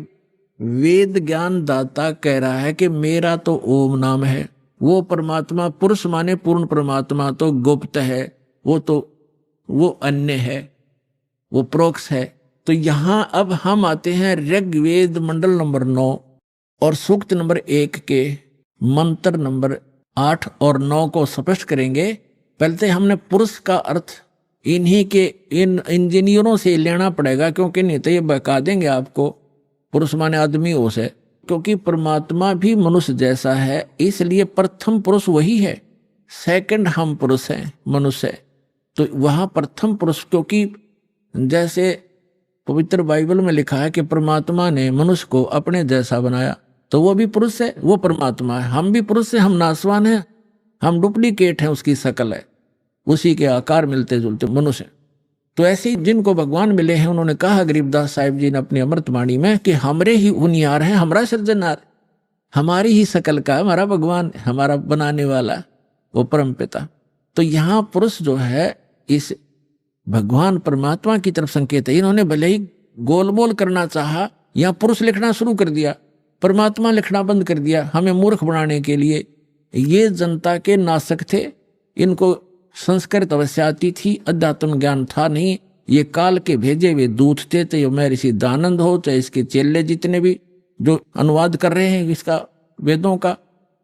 S2: वेद ज्ञान दाता कह रहा है कि मेरा तो ओम नाम है, वो परमात्मा पुरुष माने पूर्ण परमात्मा तो गुप्त है, वो अन्य है, वो प्रोक्ष है। तो यहां अब हम आते हैं ऋग्वेद मंडल नंबर 9 और सूक्त नंबर 1 के मंत्र नंबर 8 और 9 को स्पष्ट करेंगे। पहले तो हमने पुरुष का अर्थ इन्हीं के इन इंजीनियरों से लेना पड़ेगा, क्योंकि नहीं तो ये बता देंगे आपको पुरुष माने आदमी हो से, क्योंकि परमात्मा भी मनुष्य जैसा है, इसलिए प्रथम पुरुष वही है, सेकंड हम पुरुष हैं मनुष्य। तो वहां प्रथम पुरुष, क्योंकि जैसे पवित्र बाइबल में लिखा है कि परमात्मा ने मनुष्य को अपने जैसा बनाया, तो वो भी पुरुष है, वो परमात्मा है। हम भी पुरुष है, हम नासवान हैं, हम डुप्लीकेट हैं, उसकी शकल है, उसी के आकार मिलते जुलते मनुष्य। तो ऐसे ही जिनको भगवान मिले हैं, उन्होंने कहा गरीबदास साहिब जी ने अपनी अमृतवाणी में कि हमरे ही उनियार हैं, हमारा सृजनहार, हमारी ही शकल का हमारा भगवान, हमारा बनाने वाला वो परम पिता। तो यहाँ पुरुष जो है इस भगवान परमात्मा की तरफ संकेत है। इन्होंने भले ही गोलमोल करना चाहा, यहाँ पुरुष लिखना शुरू कर दिया, परमात्मा लिखना बंद कर दिया, हमें मूर्ख बनाने के लिए। ये जनता के नासक थे, इनको संस्कृत अवश्य आती थी, अध्यात्म ज्ञान था नहीं। ये काल के भेजे हुए दूत थे, चाहे महर्षि दानंद हो, चाहे इसके चेले जितने भी जो अनुवाद कर रहे हैं इसका वेदों का,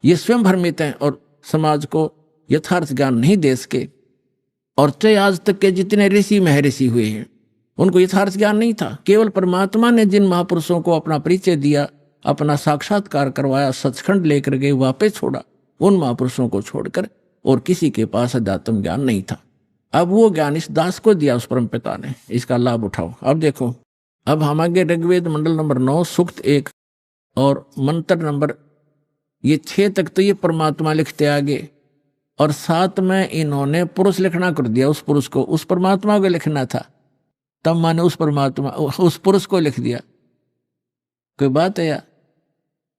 S2: ये स्वयं भ्रमित हैं और समाज को यथार्थ ज्ञान नहीं दे सके। और चाहे आज तक के जितने ऋषि महर्षि हुए हैं, उनको यथार्थ ज्ञान नहीं था। केवल परमात्मा ने जिन महापुरुषों को अपना परिचय दिया, अपना साक्षात्कार करवाया, सचखंड लेकर गए, वापस छोड़ा, उन महापुरुषों को छोड़कर और किसी के पास अध्यात्म ज्ञान नहीं था। अब वो ज्ञान इस दास को दिया उस परम पिता ने, इसका लाभ उठाओ। अब देखो, अब हम आगे ऋग्वेद मंडल नंबर 9 सूक्त 1 और मंत्र नंबर ये 6 तक तो ये परमात्मा लिखते आगे, और 7 में इन्होंने पुरुष लिखना कर दिया। उस पुरुष को, उस परमात्मा को लिखना था, तब माने उस परमात्मा उस पुरुष को लिख दिया। कोई बात है यार,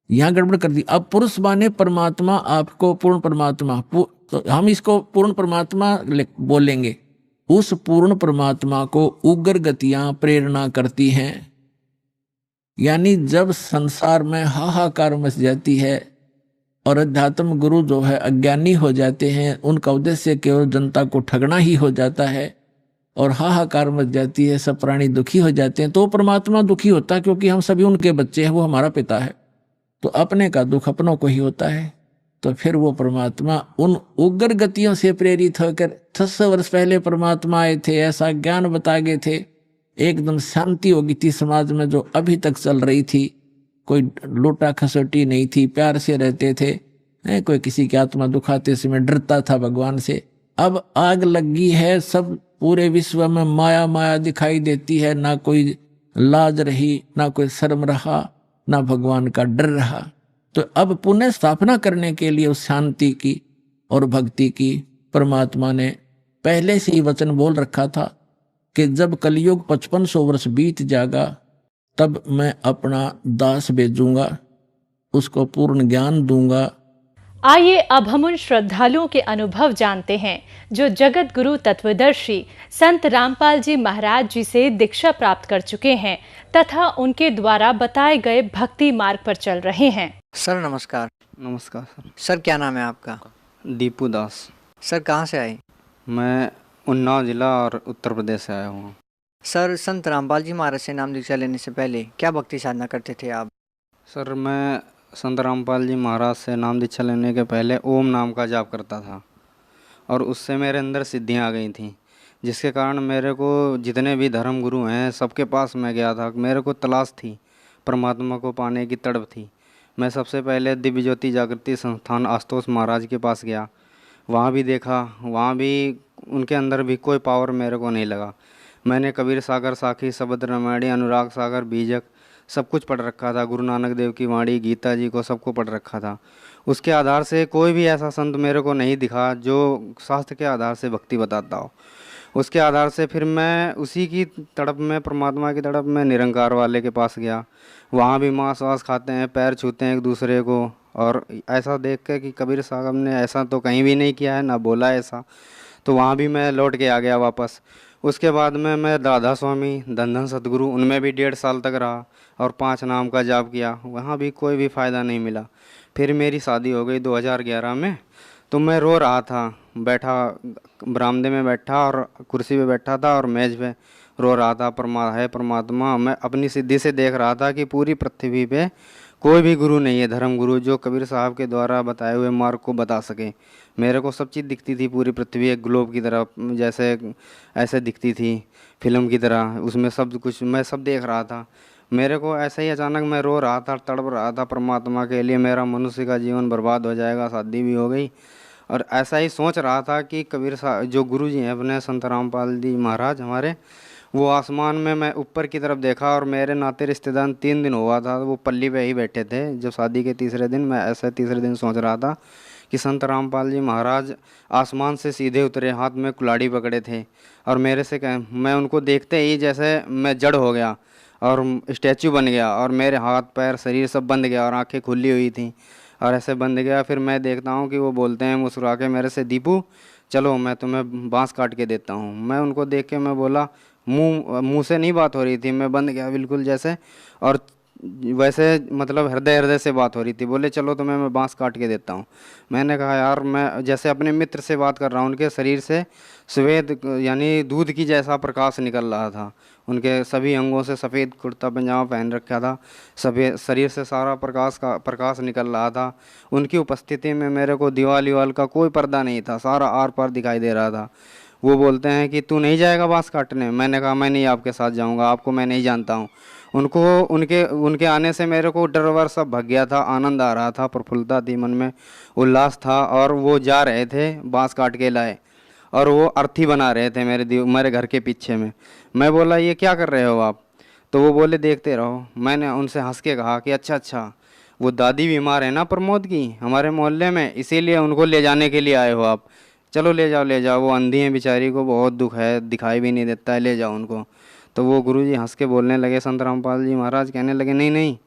S2: यहां गड़बड़ कर दी। अब पुरुष माने परमात्मा, आपको पूर्ण परमात्मा, तो हम इसको पूर्ण परमात्मा बोलेंगे। उस पूर्ण परमात्मा को उग्र गतियां प्रेरणा करती हैं, यानी जब संसार में हाहाकार मच जाती है और अध्यात्म गुरु जो है अज्ञानी हो जाते हैं, उनका उद्देश्य केवल जनता को ठगना ही हो जाता है और हाहाकार मच जाती है, सब प्राणी दुखी हो जाते हैं, तो परमात्मा दुखी होता है, क्योंकि हम सभी उनके बच्चे हैं, वो हमारा पिता है, तो अपने का दुख अपनों को ही होता है। तो फिर वो परमात्मा उन उग्र गतियों से प्रेरित होकर 600 वर्ष पहले परमात्मा आए थे, ऐसा ज्ञान बता गए थे, एकदम शांति हो गई थी समाज में जो अभी तक चल रही थी। कोई लूटा खसोटी नहीं थी, प्यार से रहते थे, कोई किसी की आत्मा दुखाते समय डरता था भगवान से। अब आग लगी है, सब पूरे विश्व में माया माया दिखाई देती है, ना कोई लाज रही, ना कोई शर्म रहा, ना भगवान का डर रहा। तो अब पुनः स्थापना करने के लिए उस शांति की और भक्ति की परमात्मा ने पहले से ही वचन बोल रखा था कि जब कलयुग 5500 वर्ष बीत जाएगा, तब मैं अपना दास भेजूंगा, उसको पूर्ण ज्ञान दूंगा।
S3: आइए अब हम उन श्रद्धालुओं के अनुभव जानते हैं जो जगत गुरु तत्वदर्शी संत रामपाल जी महाराज जी से दीक्षा प्राप्त कर चुके हैं तथा उनके द्वारा बताए गए भक्ति मार्ग पर चल रहे हैं।
S4: सर नमस्कार।
S5: नमस्कार सर।
S4: सर क्या नाम है आपका?
S5: दीपू दास।
S4: सर कहाँ से आए?
S5: मैं उन्नाव जिला और उत्तर प्रदेश से आया हूँ।
S4: सर संत रामपाल जी महाराज से नाम दीक्षा लेने से पहले क्या भक्ति साधना करते थे आप?
S5: सर मैं संत रामपाल जी महाराज से नाम दीक्षा लेने के पहले ओम नाम का जाप करता था और उससे मेरे अंदर सिद्धियाँ आ गई थीं, जिसके कारण मेरे को जितने भी धर्म गुरु हैं सबके पास मैं गया था। मेरे को तलाश थी, परमात्मा को पाने की तड़प थी। मैं सबसे पहले दिव्य ज्योति जागृति संस्थान आशुतोष महाराज के पास गया, वहाँ भी देखा, वहाँ भी उनके अंदर भी कोई पावर मेरे को नहीं लगा। मैंने कबीर सागर, साखी, शब्द रामायणी, अनुराग सागर, बीजक सब कुछ पढ़ रखा था, गुरु नानक देव की वाणी, गीता जी को सबको पढ़ रखा था। उसके आधार से कोई भी ऐसा संत मेरे को नहीं दिखा जो शास्त्र के आधार से भक्ति बताता हो। उसके आधार से फिर मैं उसी की तड़प में, परमात्मा की तड़प में निरंकार वाले के पास गया। वहाँ भी मांस वास खाते हैं, पैर छूते हैं एक दूसरे को, और ऐसा देख के कि कबीर साहब ने ऐसा तो कहीं भी नहीं किया है, ना बोला ऐसा। तो वहाँ भी मैं लौट के आ गया वापस। उसके बाद में मैं राधा स्वामी, धन सतगुरु, उनमें भी 1.5 साल तक रहा और 5 नाम का जाप किया, वहाँ भी कोई भी फ़ायदा नहीं मिला। फिर मेरी शादी हो गई 2011 में। तो मैं रो रहा था, बैठा बरामदे में बैठा और कुर्सी पे बैठा था और मेज़ पे रो रहा था, परमात्मा, मैं अपनी सिद्धि से देख रहा था कि पूरी पृथ्वी पे कोई भी गुरु नहीं है, धर्म गुरु, जो कबीर साहब के द्वारा बताए हुए मार्ग को बता सके। मेरे को सब चीज़ दिखती थी, पूरी पृथ्वी एक ग्लोब की तरह, जैसे ऐसे दिखती थी फिल्म की तरह, उसमें सब कुछ मैं सब देख रहा था। मेरे को ऐसे ही अचानक मैं रो रहा था, तड़प रहा था परमात्मा के लिए, मेरा मनुष्य का जीवन बर्बाद हो जाएगा, शादी भी हो गई। और ऐसा ही सोच रहा था कि कबीर साहब जो गुरु जी हैं अपने संत रामपाल जी महाराज हमारे, वो आसमान में मैं ऊपर की तरफ देखा और मेरे नाते रिश्तेदार 3 दिन हुआ था, वो पल्ली पे ही बैठे थे। जब शादी के तीसरे दिन, मैं ऐसे तीसरे दिन सोच रहा था कि संत रामपाल जी महाराज आसमान से सीधे उतरे, हाथ में कुल्हाड़ी पकड़े थे और मेरे से मैं उनको देखते ही जैसे मैं जड़ हो गया और स्टैचू बन गया और मेरे हाथ पैर शरीर सब बंद गया और आंखें खुली हुई थी और ऐसे बंद गया। फिर मैं देखता हूँ कि वो बोलते हैं मुस्कुरा के मेरे से, दीपू चलो मैं तुम्हें बांस काट के देता हूँ। मैं उनको देख के मैं बोला, मुंह से नहीं बात हो रही थी, मैं बंद गया बिल्कुल जैसे, और वैसे मतलब हृदय से बात हो रही थी। बोले चलो तुम्हें मैं बांस काट के देता हूँ। मैंने कहा यार, मैं जैसे अपने मित्र से बात कर रहा हूँ, उनके शरीर से श्वेत यानी दूध की जैसा प्रकाश निकल रहा था, उनके सभी अंगों से सफ़ेद कुर्ता पजामा पहन रखा था, सफ़ेद शरीर से सारा प्रकाश निकल रहा था। उनकी उपस्थिति में मेरे को दीवाल का कोई पर्दा नहीं था, सारा आर पार दिखाई दे रहा था। वो बोलते हैं कि तू नहीं जाएगा बांस काटने? मैंने कहा मैं नहीं आपके साथ जाऊंगा, आपको मैं नहीं जानता हूँ। उनके आने से मेरे को डर वर सब भग गया था, आनंद आ रहा था, प्रफुल्लता थी, मन में उल्लास था। और वो जा रहे थे, बांस काट के लाए और वो अर्थी बना रहे थे मेरे घर के पीछे में। मैं बोला ये क्या कर रहे हो आप? तो वो बोले देखते रहो। मैंने उनसे हंस के कहा कि अच्छा, वो दादी बीमार है ना प्रमोद की, हमारे मोहल्ले में, इसीलिए उनको ले जाने के लिए आए हो आप? चलो ले जाओ, वो अंधी है बेचारी को बहुत दुख है, दिखाई भी नहीं देता है, ले जाओ उनको। तो वो गुरुजी हंस के बोलने लगे, संत रामपाल जी महाराज कहने लगे नहीं,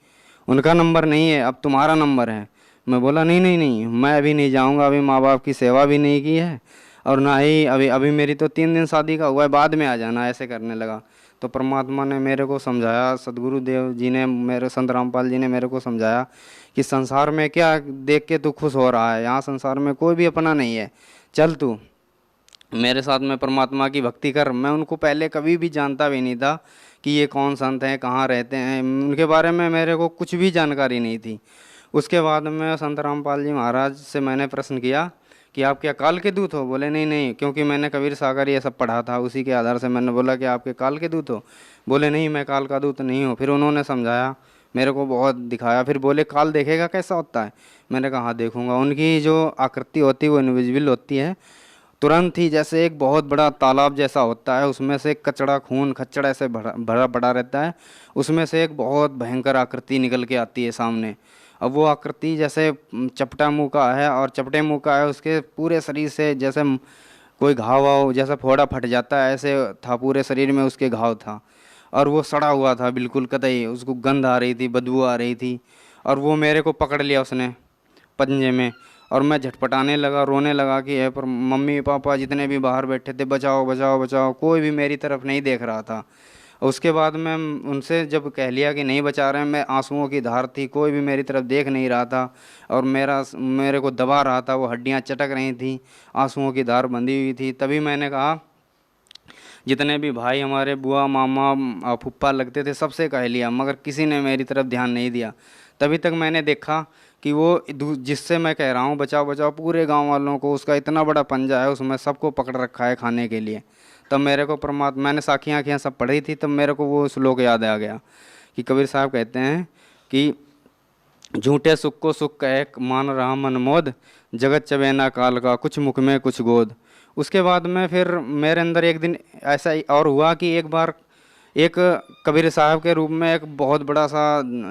S5: उनका नंबर नहीं है, अब तुम्हारा नंबर है। मैं बोला नहीं, मैं अभी नहीं जाऊंगा, अभी माँ बाप की सेवा भी नहीं की है और ना ही अभी मेरी तो 3 दिन शादी का हुआ है, बाद में आ जाना, ऐसे करने लगा। तो परमात्मा ने मेरे को समझाया, सदगुरु देव जी ने, मेरे संत रामपाल जी ने मेरे को समझाया कि संसार में क्या देख के तू खुश हो रहा है, यहाँ संसार में कोई भी अपना नहीं है, चल तू मेरे साथ में परमात्मा की भक्ति कर। मैं उनको पहले कभी भी जानता भी नहीं था कि ये कौन संत हैं, कहाँ रहते हैं, उनके बारे में मेरे को कुछ भी जानकारी नहीं थी। उसके बाद में संत रामपाल जी महाराज से मैंने प्रश्न किया कि आप क्या काल के दूत हो? बोले नहीं, क्योंकि मैंने कबीर सागर ये सब पढ़ा था, उसी के आधार से मैंने बोला कि आपके काल के दूत हो? बोले नहीं, मैं काल का दूत नहीं हूँ। फिर उन्होंने समझाया, मेरे को बहुत दिखाया, फिर बोले काल देखेगा कैसा होता है? मैंने कहा हाँ देखूंगा। उनकी जो आकृति होती है वो इनविजिबल होती है, तुरंत ही जैसे एक बहुत बड़ा तालाब जैसा होता है, उसमें से कचड़ा खून खच्चड़ ऐसे भरा पड़ा रहता है, उसमें से एक बहुत भयंकर आकृति निकल के आती है सामने। अब वो आकृति जैसे चपटा मुँह का है और चपटे मुँह का है, उसके पूरे शरीर से जैसे कोई घाव जैसा फोड़ा फट जाता है ऐसे था, पूरे शरीर में उसके घाव था और वो सड़ा हुआ था बिल्कुल कतई, उसको गंध आ रही थी, बदबू आ रही थी। और वो मेरे को पकड़ लिया उसने पंजे में और मैं झटपटाने लगा, रोने लगा कि है पर मम्मी पापा जितने भी बाहर बैठे थे, बचाओ, कोई भी मेरी तरफ नहीं देख रहा था। उसके बाद मैं उनसे जब कह लिया कि नहीं बचा रहे हैं, मैं आंसुओं की धार थी, कोई भी मेरी तरफ देख नहीं रहा था और मेरे को दबा रहा था, वो हड्डियां चटक रही थी, आंसुओं की धार बंधी हुई थी। तभी मैंने कहा, जितने भी भाई हमारे बुआ मामा फुप्पा लगते थे सबसे कह लिया, मगर किसी ने मेरी तरफ ध्यान नहीं दिया। तभी तक मैंने देखा कि वो जिससे मैं कह रहा हूँ बचाओ, पूरे गांव वालों को उसका इतना बड़ा पंजा है, उसमें सबको पकड़ रखा है खाने के लिए। तब मेरे को परमात्मा, मैंने साखियाँ सब पढ़ी थी, तब मेरे को वो श्लोक याद आ गया कि कबीर साहब कहते हैं कि झूठे सुख को सुख कहे मान रहा मन मोद, जगत चबेना काल का कुछ मुख में कुछ गोद। उसके बाद में फिर मेरे अंदर एक दिन ऐसा और हुआ कि एक बार एक कबीर साहब के रूप में एक बहुत बड़ा सा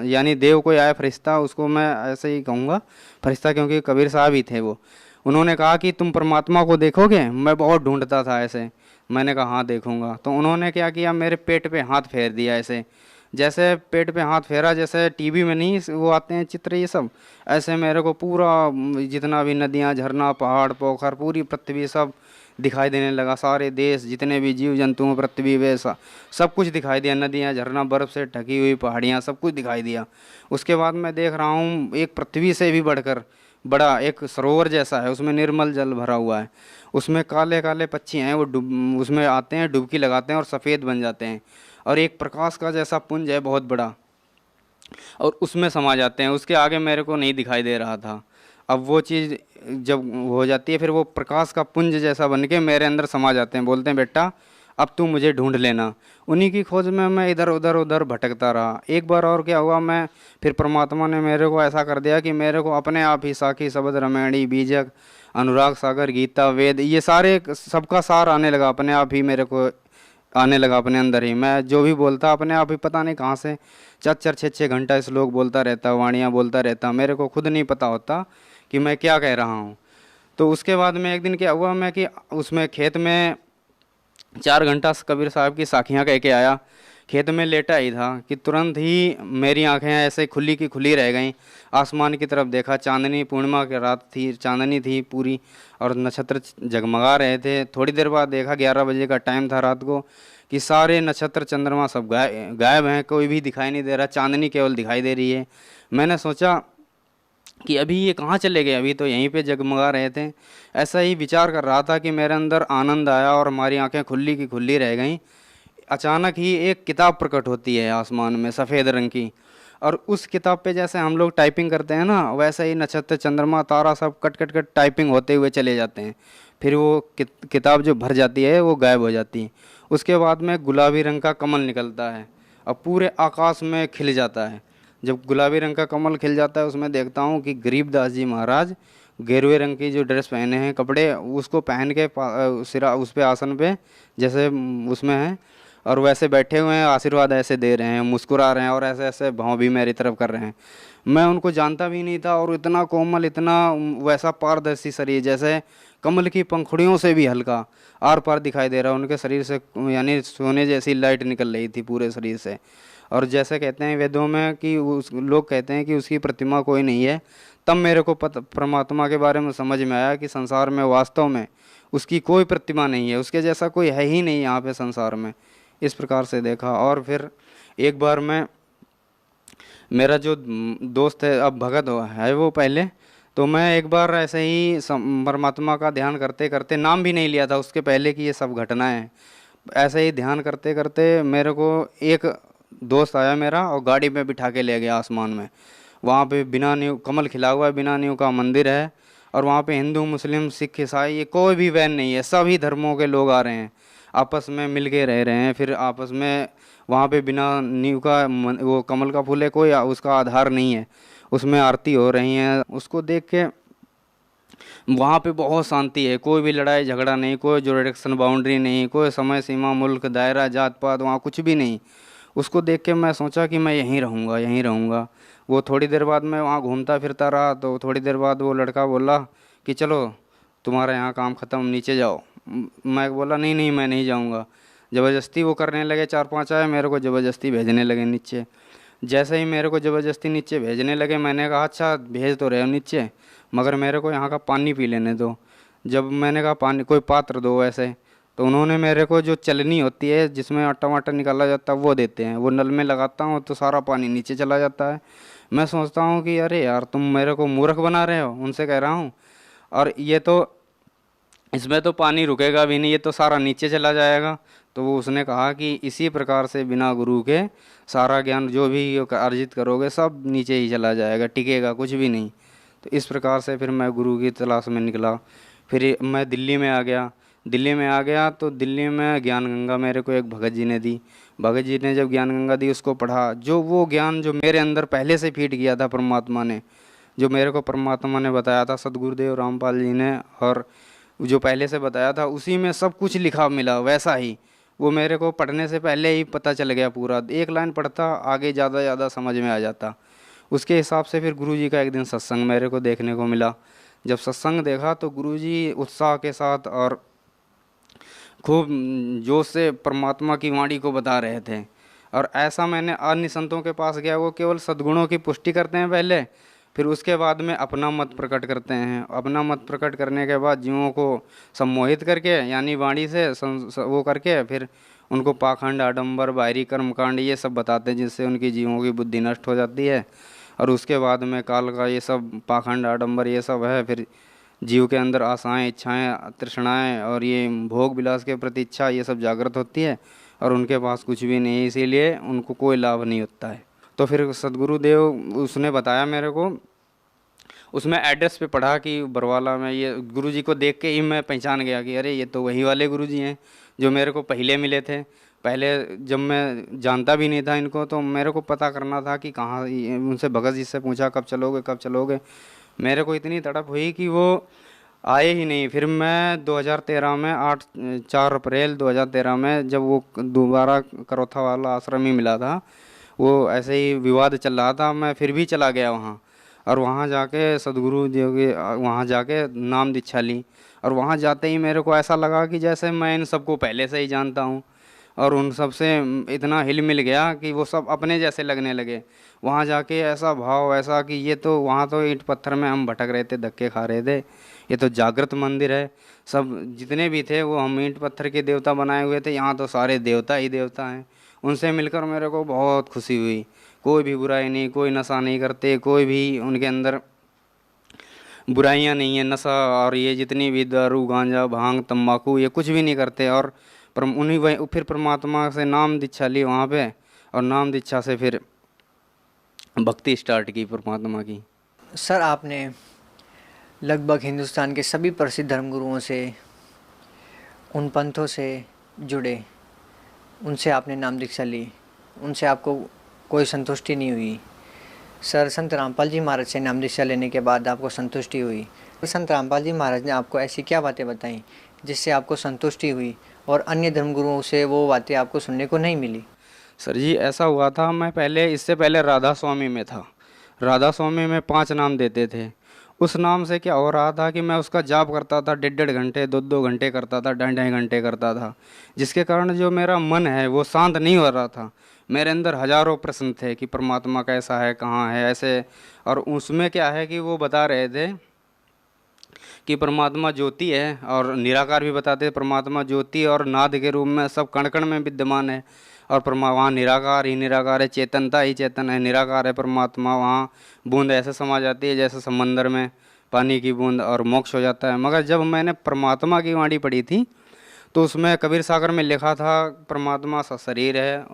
S5: यानी देव कोई आया, फरिश्ता, उसको मैं ऐसे ही कहूँगा फरिश्ता क्योंकि कबीर साहब ही थे वो। उन्होंने कहा कि तुम परमात्मा को देखोगे? मैं बहुत ढूंढता था ऐसे। मैंने कहा हाँ देखूँगा। तो उन्होंने क्या किया, मेरे पेट पे हाथ फेर दिया ऐसे, जैसे पेट पे हाथ फेरा जैसे टीवी में नहीं वो आते हैं चित्र ये सब, ऐसे मेरे को पूरा जितना भी नदियाँ झरना पहाड़ पोखर पूरी पृथ्वी सब दिखाई देने लगा। सारे देश, जितने भी जीव जंतु, पृथ्वी वे सब कुछ दिखाई दिया। नदियाँ, झरना, बर्फ़ से ढकी हुई पहाड़ियाँ, सब कुछ दिखाई दिया। उसके बाद मैं देख रहा हूँ एक पृथ्वी से भी बढ़कर बड़ा एक सरोवर जैसा है, उसमें निर्मल जल भरा हुआ है। उसमें काले काले पक्षी हैं, वो उसमें आते हैं, डुबकी लगाते हैं और सफ़ेद बन जाते हैं। और एक प्रकाश का जैसा पुंज है बहुत बड़ा, और उसमें समा जाते हैं। उसके आगे मेरे को नहीं दिखाई दे रहा था। अब वो चीज़ जब हो जाती है, फिर वो प्रकाश का पुंज जैसा बन के मेरे अंदर समा जाते हैं। बोलते हैं बेटा अब तू मुझे ढूंढ लेना। उन्हीं की खोज में मैं इधर उधर भटकता रहा। एक बार और क्या हुआ, मैं फिर परमात्मा ने मेरे को ऐसा कर दिया कि मेरे को अपने आप ही साखी, शबद, रामायणी, बीजक, अनुराग सागर, गीता, वेद, ये सारे सबका सार आने लगा अपने आप ही, मेरे को आने लगा अपने अंदर ही। मैं जो भी बोलता अपने आप ही पता नहीं कहाँ से 4-4, 6-6 घंटा श्लोक बोलता रहता, वाणियाँ बोलता रहता। मेरे को खुद नहीं पता होता कि मैं क्या कह रहा हूँ। तो उसके बाद में एक दिन क्या हुआ, मैं कि उसमें खेत में 4 घंटा कबीर साहब की साखियाँ कह के आया। खेत में लेटा ही था कि तुरंत ही मेरी आंखें ऐसे खुली की खुली रह गईं। आसमान की तरफ देखा, चांदनी, पूर्णिमा की रात थी, चांदनी थी पूरी और नक्षत्र जगमगा रहे थे। थोड़ी देर बाद देखा, 11 बजे का टाइम था रात को, कि सारे नक्षत्र चंद्रमा सब गायब हैं, कोई भी दिखाई नहीं दे रहा, चांदनी केवल दिखाई दे रही है। मैंने सोचा कि अभी ये कहाँ चले गए, अभी तो यहीं पे जगमगा रहे थे। ऐसा ही विचार कर रहा था कि मेरे अंदर आनंद आया और हमारी आंखें खुली की खुली रह गईं। अचानक ही एक किताब प्रकट होती है आसमान में, सफ़ेद रंग की, और उस किताब पे जैसे हम लोग टाइपिंग करते हैं ना, वैसे ही नक्षत्र, चंद्रमा, तारा सब कट कट कट टाइपिंग होते हुए चले जाते हैं। फिर वो किताब जो भर जाती है वो गायब हो जाती है। उसके बाद में गुलाबी रंग का कमल निकलता है और पूरे आकाश में खिल जाता है। जब गुलाबी रंग का कमल खिल जाता है, उसमें देखता हूँ कि गरीबदास जी महाराज गेरुए रंग की जो ड्रेस पहने हैं, कपड़े, उसको पहन के सिरा उस पे आसन पे जैसे उसमें है, और वैसे बैठे हुए हैं, आशीर्वाद ऐसे दे रहे हैं, मुस्कुरा रहे हैं और ऐसे ऐसे भाव भी मेरी तरफ कर रहे हैं। मैं उनको जानता भी नहीं था, और इतना कोमल, इतना वैसा पारदर्शी शरीर, जैसे कमल की पंखुड़ियों से भी हल्का आर पार दिखाई दे रहा। उनके शरीर से यानी सोने जैसी लाइट निकल रही थी पूरे शरीर से। और जैसे कहते हैं वेदों में कि उस लोग कहते हैं कि उसकी प्रतिमा कोई नहीं है, तब मेरे को परमात्मा के बारे में समझ में आया कि संसार में वास्तव में उसकी कोई प्रतिमा नहीं है, उसके जैसा कोई है ही नहीं यहाँ पे संसार में। इस प्रकार से देखा। और फिर एक बार मैं, मेरा जो दोस्त है अब भगत है वो पहले, तो मैं एक बार ऐसे ही परमात्मा का ध्यान करते करते, नाम भी नहीं लिया था उसके पहले कि ये सब घटनाएं, ऐसे ही ध्यान करते करते मेरे को एक दोस्त आया मेरा और गाड़ी में बिठा के ले गया आसमान में। वहाँ पे बिना नींव, कमल खिला हुआ है, बिना नींव का मंदिर है, और वहाँ पे हिंदू, मुस्लिम, सिख, ईसाई, ये कोई भी वैन नहीं है, सभी धर्मों के लोग आ रहे हैं, आपस में मिल के रह रहे हैं। फिर आपस में वहाँ पे बिना नींव का वो कमल का फूल है, कोई उसका आधार नहीं है, उसमें आरती हो रही है। उसको देख के वहाँ पे बहुत शांति है, कोई भी लड़ाई झगड़ा नहीं, कोई जुरिडिक्शन बाउंड्री नहीं, कोई समय सीमा, मुल्क, दायरा, जात पात, वहाँ कुछ भी नहीं। उसको देख के मैं सोचा कि मैं यहीं रहूँगा, यहीं रहूँगा। वो थोड़ी देर बाद मैं वहाँ घूमता फिरता रहा, तो थोड़ी देर बाद वो लड़का बोला कि चलो तुम्हारा यहाँ काम ख़त्म, नीचे जाओ। मैं बोला नहीं नहीं मैं नहीं जाऊँगा। ज़बरदस्ती वो करने लगे, 4-5 आए, मेरे को ज़बरदस्ती भेजने लगे नीचे। जैसे ही मेरे को ज़बरदस्ती नीचे भेजने लगे, मैंने कहा अच्छा भेज तो रहे हो नीचे, मगर मेरे को यहाँ का पानी पी लेने दो। जब मैंने कहा पानी, कोई पात्र दो ऐसे, तो उन्होंने मेरे को जो चलनी होती है जिसमें आटा वाटा निकाला जाता है वो देते हैं। वो नल में लगाता हूँ तो सारा पानी नीचे चला जाता है। मैं सोचता हूँ कि अरे यार तुम मेरे को मूर्ख बना रहे हो, उनसे कह रहा हूँ, और ये तो इसमें तो पानी रुकेगा भी नहीं, ये तो सारा नीचे चला जाएगा। तो वो उसने कहा कि इसी प्रकार से बिना गुरु के सारा ज्ञान जो भी अर्जित करोगे सब नीचे ही चला जाएगा, टिकेगा कुछ भी नहीं। तो इस प्रकार से फिर मैं गुरु की तलाश में निकला। फिर मैं दिल्ली में आ गया। तो दिल्ली में ज्ञान गंगा मेरे को एक भगत जी ने दी। भगत जी ने जब ज्ञान गंगा दी, उसको पढ़ा। जो वो ज्ञान जो मेरे अंदर पहले से फीड किया था परमात्मा ने, जो मेरे को परमात्मा ने बताया था, सदगुरुदेव रामपाल जी ने, और जो पहले से बताया था, उसी में सब कुछ लिखा मिला वैसा ही। वो मेरे को पढ़ने से पहले ही पता चल गया पूरा। एक लाइन पढ़ता, आगे ज़्यादा समझ में आ जाता। उसके हिसाब से फिर गुरुजी का एक दिन सत्संग मेरे को देखने को मिला। जब सत्संग देखा तो गुरुजी उत्साह के साथ और खूब जोश से परमात्मा की वाणी को बता रहे थे। और ऐसा मैंने अन्य संतों के पास गया, वो केवल सद्गुणों की पुष्टि करते हैं पहले, फिर उसके बाद में अपना मत प्रकट करते हैं। अपना मत प्रकट करने के बाद जीवों को सम्मोहित करके यानी वाणी से वो करके फिर उनको पाखंड, आडंबर, बाहरी कर्मकांड ये सब बताते हैं, जिससे उनकी जीवों की बुद्धि नष्ट हो जाती है। और उसके बाद में काल का ये सब पाखंड, आडंबर ये सब है, फिर जीव के अंदर आशाएं, इच्छाएं, तृष्णाएं और ये भोग विलास के प्रति इच्छा ये सब जागृत होती है और उनके पास कुछ भी नहीं है, इसीलिए उनको कोई लाभ नहीं होता है। तो फिर सदगुरुदेव उसने बताया मेरे को, उसमें एड्रेस पे पढ़ा कि बरवाला में, ये गुरुजी को देख के ही मैं पहचान गया कि अरे ये तो वही वाले गुरुजी हैं जो मेरे को पहले मिले थे। पहले जब मैं जानता भी नहीं था इनको, तो मेरे को पता करना था कि कहाँ, उनसे भगत जी से पूछा कब चलोगे कब चलोगे। मेरे को इतनी तड़प हुई कि वो आए ही नहीं। फिर मैं 2013 में 4 अप्रैल 2013 में जब वो दोबारा करोथा वाला आश्रम ही मिला था, वो ऐसे ही विवाद चल रहा था, मैं फिर भी चला गया वहाँ और वहाँ जाके सदगुरु जी के वहाँ जाके नाम दीक्षा ली। और वहाँ जाते ही मेरे को ऐसा लगा कि जैसे मैं इन सबको पहले से ही जानता हूँ और उन सब से इतना हिल मिल गया कि वो सब अपने जैसे लगने लगे। वहाँ जाके ऐसा भाव, ऐसा कि ये तो वहाँ तो ईंट पत्थर में हम भटक रहे थे, धक्के खा रहे थे, ये तो जागृत मंदिर है। सब जितने भी थे वो हम ईंट पत्थर के देवता बनाए हुए थे, यहाँ तो सारे देवता ही देवता हैं। उनसे मिलकर मेरे को बहुत खुशी हुई। कोई भी बुराई नहीं, कोई नशा नहीं करते, कोई भी उनके अंदर बुराइयां नहीं है, नशा और ये जितनी भी दारू, गांजा, भांग, तंबाकू ये कुछ भी नहीं करते। और उन्हीं वही फिर परमात्मा से नाम दीक्षा ली वहाँ पे, और नाम दीक्षा से फिर भक्ति स्टार्ट की परमात्मा की।
S4: सर, आपने लगभग हिंदुस्तान के सभी प्रसिद्ध धर्मगुरुओं से, उन पंथों से जुड़े, उनसे आपने नाम दीक्षा ली, उनसे आपको कोई संतुष्टि नहीं हुई। सर, संत रामपाल जी महाराज से नाम दीक्षा लेने के बाद आपको संतुष्टि हुई। संत रामपाल जी महाराज ने आपको ऐसी क्या बातें बताई जिससे आपको संतुष्टि हुई और अन्य धर्मगुरुओं से वो बातें आपको सुनने को नहीं मिली?
S5: सर जी, ऐसा हुआ था, मैं इससे पहले राधा स्वामी में था। राधा स्वामी में 5 नाम देते थे। उस नाम से क्या हो रहा था कि मैं उसका जाप करता था, 1.5 घंटे 2 घंटे करता था, 2.5 घंटे करता था, जिसके कारण जो मेरा मन है वो शांत नहीं हो रहा था। मेरे अंदर हजारों प्रश्न थे कि परमात्मा कैसा है, कहाँ है, ऐसे। और उसमें क्या है कि वो बता रहे थे कि परमात्मा ज्योति है, और निराकार भी बताते परमात्मा ज्योति और नाद के रूप में सब कण कण में विद्यमान है। और वहाँ निराकार ही निराकार है, चेतनता ही चेतन है, निराकार है परमात्मा। वहाँ बूंद ऐसे समा जाती है जैसे समंदर में पानी की बूंद, और मोक्ष हो जाता है। मगर जब मैंने परमात्मा की वाणी पढ़ी थी तो उसमें कबीर सागर में लिखा था परमात्मा सा शरीर है,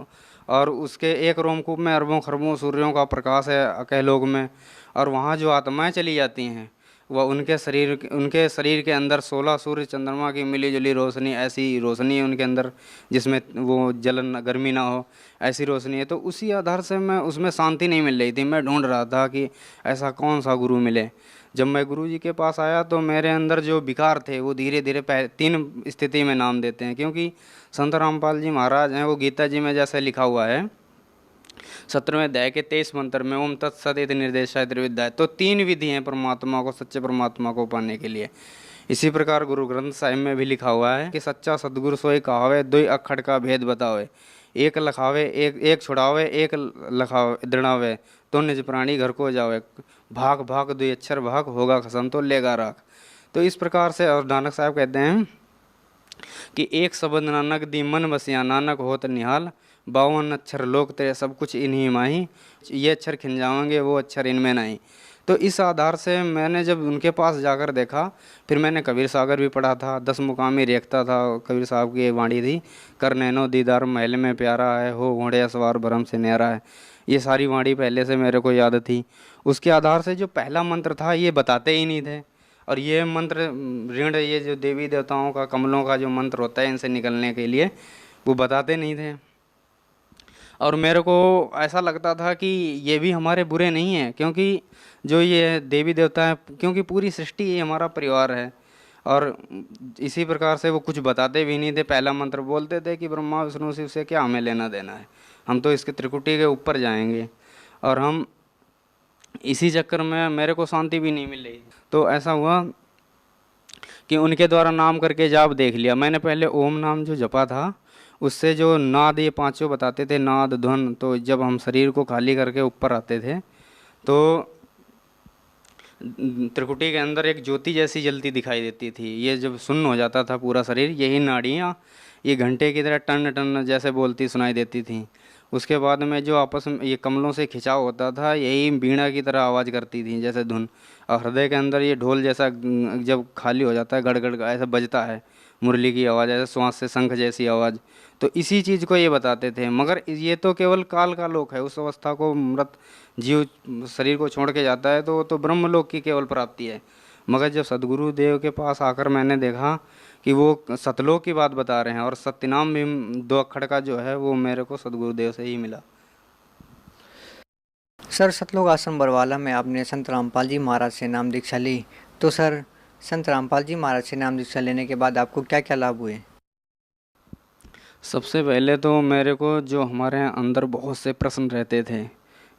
S5: और उसके एक रोमकूप में अरबों खरबों सूर्यों का प्रकाश है अकलोक में। और वहाँ जो आत्माएं चली जाती हैं वह उनके शरीर के अंदर 16 सूर्य चंद्रमा की मिली जुली रोशनी, ऐसी रोशनी है उनके अंदर जिसमें वो जलन गर्मी ना हो, ऐसी रोशनी है। तो उसी आधार से मैं उसमें शांति नहीं मिल रही थी। मैं ढूंढ रहा था कि ऐसा कौन सा गुरु मिले। जब मैं गुरु जी के पास आया तो मेरे अंदर जो विकार थे वो धीरे धीरे 3 स्थिति में नाम देते हैं, क्योंकि संत रामपाल जी महाराज हैं, वो गीता जी में जैसे लिखा हुआ है 17वें अध्याय के 23 मंत्र में, ओम तत्सत इति निर्देशाय त्रिविद्या। तो 3 विधि हैं परमात्मा को, सच्चे परमात्मा को पाने के लिए। इसी प्रकार गुरु ग्रंथ साहिब में भी लिखा हुआ है कि सच्चा सदगुरु सोई कहावे, 2 अखड़ का भेद बतावे, एक लखावे एक छुड़ावे, एक लखावे दृढ़ावे, तो निज प्राणी घर को जावे, भाग भाग 2 अक्षर भाग, होगा खसम तो लेगा राख। तो इस प्रकार से, और नानक साहब कहते हैं कि एक शब्द नानक दी मन बसिया, नानक होत निहाल, 52 अक्षर लोक तेरे सब कुछ इन्हीं माही, ये अक्षर खिंजावेंगे वो अक्षर इनमें नहीं। तो इस आधार से मैंने जब उनके पास जाकर देखा, फिर मैंने कबीर सागर भी पढ़ा था, 10 मुकामी रेखता था, कबीर साहब की वाणी थी, कर नैनो दीदार महल में प्यारा है, हो घोड़े सवार भरम से न्यारा है। ये सारी वाणी पहले से मेरे को याद थी। उसके आधार से जो पहला मंत्र था ये बताते ही नहीं थे, और ये मंत्र ऋण, ये जो देवी देवताओं का कमलों का जो मंत्र होता है इनसे निकलने के लिए, वो बताते नहीं थे। और मेरे को ऐसा लगता था कि ये भी हमारे बुरे नहीं हैं, क्योंकि जो ये देवी देवता हैं, क्योंकि पूरी सृष्टि ये हमारा परिवार है। और इसी प्रकार से वो कुछ बताते भी नहीं थे। पहला मंत्र बोलते थे कि ब्रह्मा विष्णु शिव से क्या हमें लेना देना है, हम तो इसके त्रिकुटी के ऊपर जाएंगे। और हम इसी चक्कर में मेरे को शांति भी नहीं मिल रही। तो ऐसा हुआ कि उनके द्वारा नाम करके जाप देख लिया मैंने। पहले ओम नाम जो जपा था उससे जो नाद ये 5 बताते थे, नाद ध्वन, तो जब हम शरीर को खाली करके ऊपर आते थे तो त्रिकुटी के अंदर एक ज्योति जैसी जलती दिखाई देती थी। ये जब सुन्न हो जाता था पूरा शरीर, यही नाड़ियाँ ये घंटे की तरह टन टन जैसे बोलती सुनाई देती थी। उसके बाद में जो आपस में ये कमलों से खिंचाव होता था, यही वीणा की तरह आवाज़ करती थी जैसे धुन। और हृदय के अंदर ये ढोल जैसा जब खाली हो जाता है गड़गड़ का ऐसा बजता है, मुरली की आवाज़, ऐसे श्वास से शंख जैसी आवाज़। तो इसी चीज़ को ये बताते थे। मगर ये तो केवल काल का लोक है। उस अवस्था को मृत जीव शरीर को छोड़ के जाता है तो वो तो ब्रह्मलोक की केवल प्राप्ति है। मगर जब सदगुरु देव के पास आकर मैंने देखा कि वो सतलोक की बात बता रहे हैं, और सत्यनाम भी 2 अक्षर का जो है वो मेरे को सदगुरुदेव से ही मिला।
S4: सर, सतलोक आश्रम बरवाला में आपने संत रामपाल जी महाराज से नाम दीक्षा ली, तो सर संत रामपाल जी महाराज से नाम दीक्षा लेने के बाद आपको क्या क्या लाभ हुए?
S5: सबसे पहले तो मेरे को जो हमारे अंदर बहुत से प्रश्न रहते थे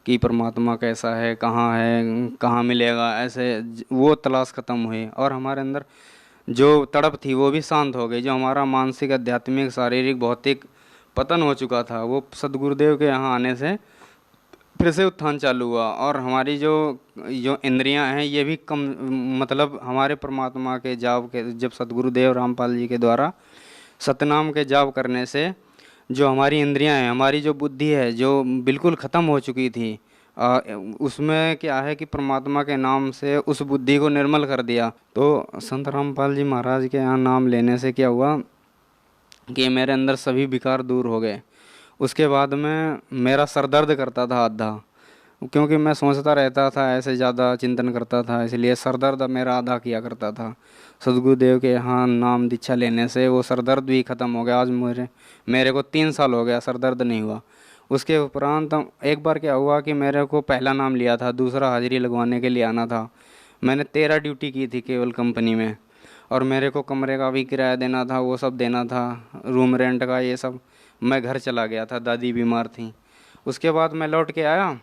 S5: कि परमात्मा कैसा है, कहाँ मिलेगा, ऐसे वो तलाश ख़त्म हुई, और हमारे अंदर जो तड़प थी वो भी शांत हो गई। जो हमारा मानसिक, आध्यात्मिक, शारीरिक, भौतिक पतन हो चुका था, वो सदगुरुदेव के यहाँ आने से फिर से उत्थान चालू हुआ। और हमारी जो इंद्रियां हैं ये भी कम, मतलब हमारे परमात्मा के जाप के, जब सदगुरुदेव रामपाल जी के द्वारा सतनाम के जाप करने से जो हमारी इंद्रियां हैं, हमारी जो बुद्धि है जो बिल्कुल ख़त्म हो चुकी थी, उसमें क्या है कि परमात्मा के नाम से उस बुद्धि को निर्मल कर दिया। तो संत रामपाल जी महाराज के यहाँ नाम लेने से क्या हुआ कि मेरे अंदर सभी विकार दूर हो गए। उसके बाद में मेरा सर दर्द करता था आधा, क्योंकि मैं सोचता रहता था, ऐसे ज़्यादा चिंतन करता था, इसलिए सर दर्द मेरा आधा किया करता था। सदगुरुदेव के यहाँ नाम दीक्षा लेने से वो सर दर्द भी ख़त्म हो गया। आज मेरे को 3 साल हो गया, सर दर्द नहीं हुआ। उसके उपरांत एक बार क्या हुआ कि मेरे को पहला नाम लिया था, दूसरा हाजिरी लगवाने के लिए आना था। मैंने 13 ड्यूटी की थी केवल कंपनी में, और मेरे को कमरे का भी किराया देना था, वो सब देना था, रूम रेंट का ये सब। मैं घर चला गया था, दादी बीमार थी। उसके बाद मैं लौट के आया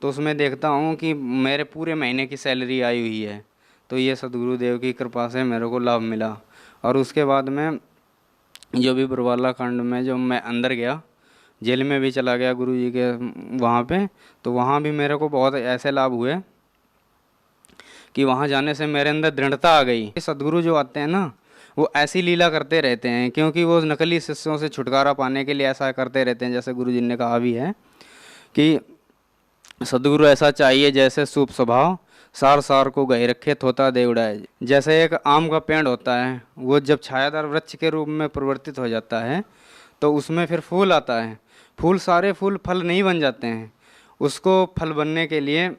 S5: तो उसमें देखता हूँ कि मेरे पूरे महीने की सैलरी आई हुई है। तो ये सदगुरुदेव की कृपा से मेरे को लाभ मिला। और उसके बाद में जो भी बरवाला कांड में जो मैं अंदर गया, जेल में भी चला गया गुरु जी के वहाँ पे, तो वहाँ भी मेरे को बहुत ऐसे लाभ हुए कि वहाँ जाने से मेरे अंदर दृढ़ता आ गई। सदगुरु जो आते हैं ना, वो ऐसी लीला करते रहते हैं, क्योंकि वो नकली शिष्यों से छुटकारा पाने के लिए ऐसा करते रहते हैं। जैसे गुरु जी ने कहा भी है कि सदगुरु ऐसा चाहिए जैसे सूप स्वभाव, सार सार को गहे रखे थोता दे उड़ाए। जैसे एक आम का पेड़ होता है, वो जब छायादार वृक्ष के रूप में परिवर्तित हो जाता है तो उसमें फिर फूल आता है। सारे फूल फल नहीं बन जाते हैं, उसको फल बनने के लिए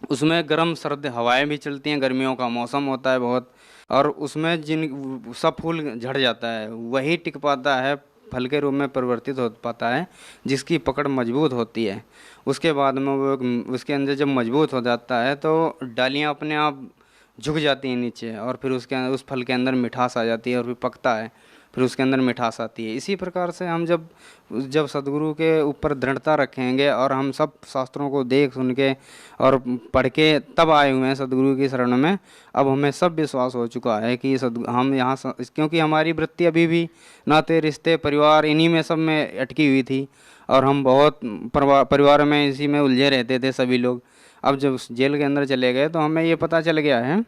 S5: उसमें गर्म सर्द हवाएं भी चलती हैं, गर्मियों का मौसम होता है बहुत, और उसमें जिन सब फूल झड़ जाता है, वही टिक पाता है, फल के रूप में परिवर्तित हो पाता है, जिसकी पकड़ मजबूत होती है। उसके बाद में वो उसके अंदर जब मजबूत हो जाता है तो डालियाँ अपने आप झुक जाती हैं नीचे, और फिर उस फल के अंदर मिठास आ जाती है, और फिर पकता है, फिर उसके अंदर मिठास आती है। इसी प्रकार से हम जब सदगुरु के ऊपर दृढ़ता रखेंगे, और हम सब शास्त्रों को देख सुन के और पढ़ के तब आए हुए हैं सदगुरु की शरण में, अब हमें सब विश्वास हो चुका है कि हम यहाँ, क्योंकि हमारी वृत्ति अभी भी नाते रिश्ते परिवार इन्हीं में सब में अटकी हुई थी, और हम बहुत परिवार में इसी में उलझे रहते थे सभी लोग। अब जब जेल के अंदर चले गए तो हमें ये पता चल गया है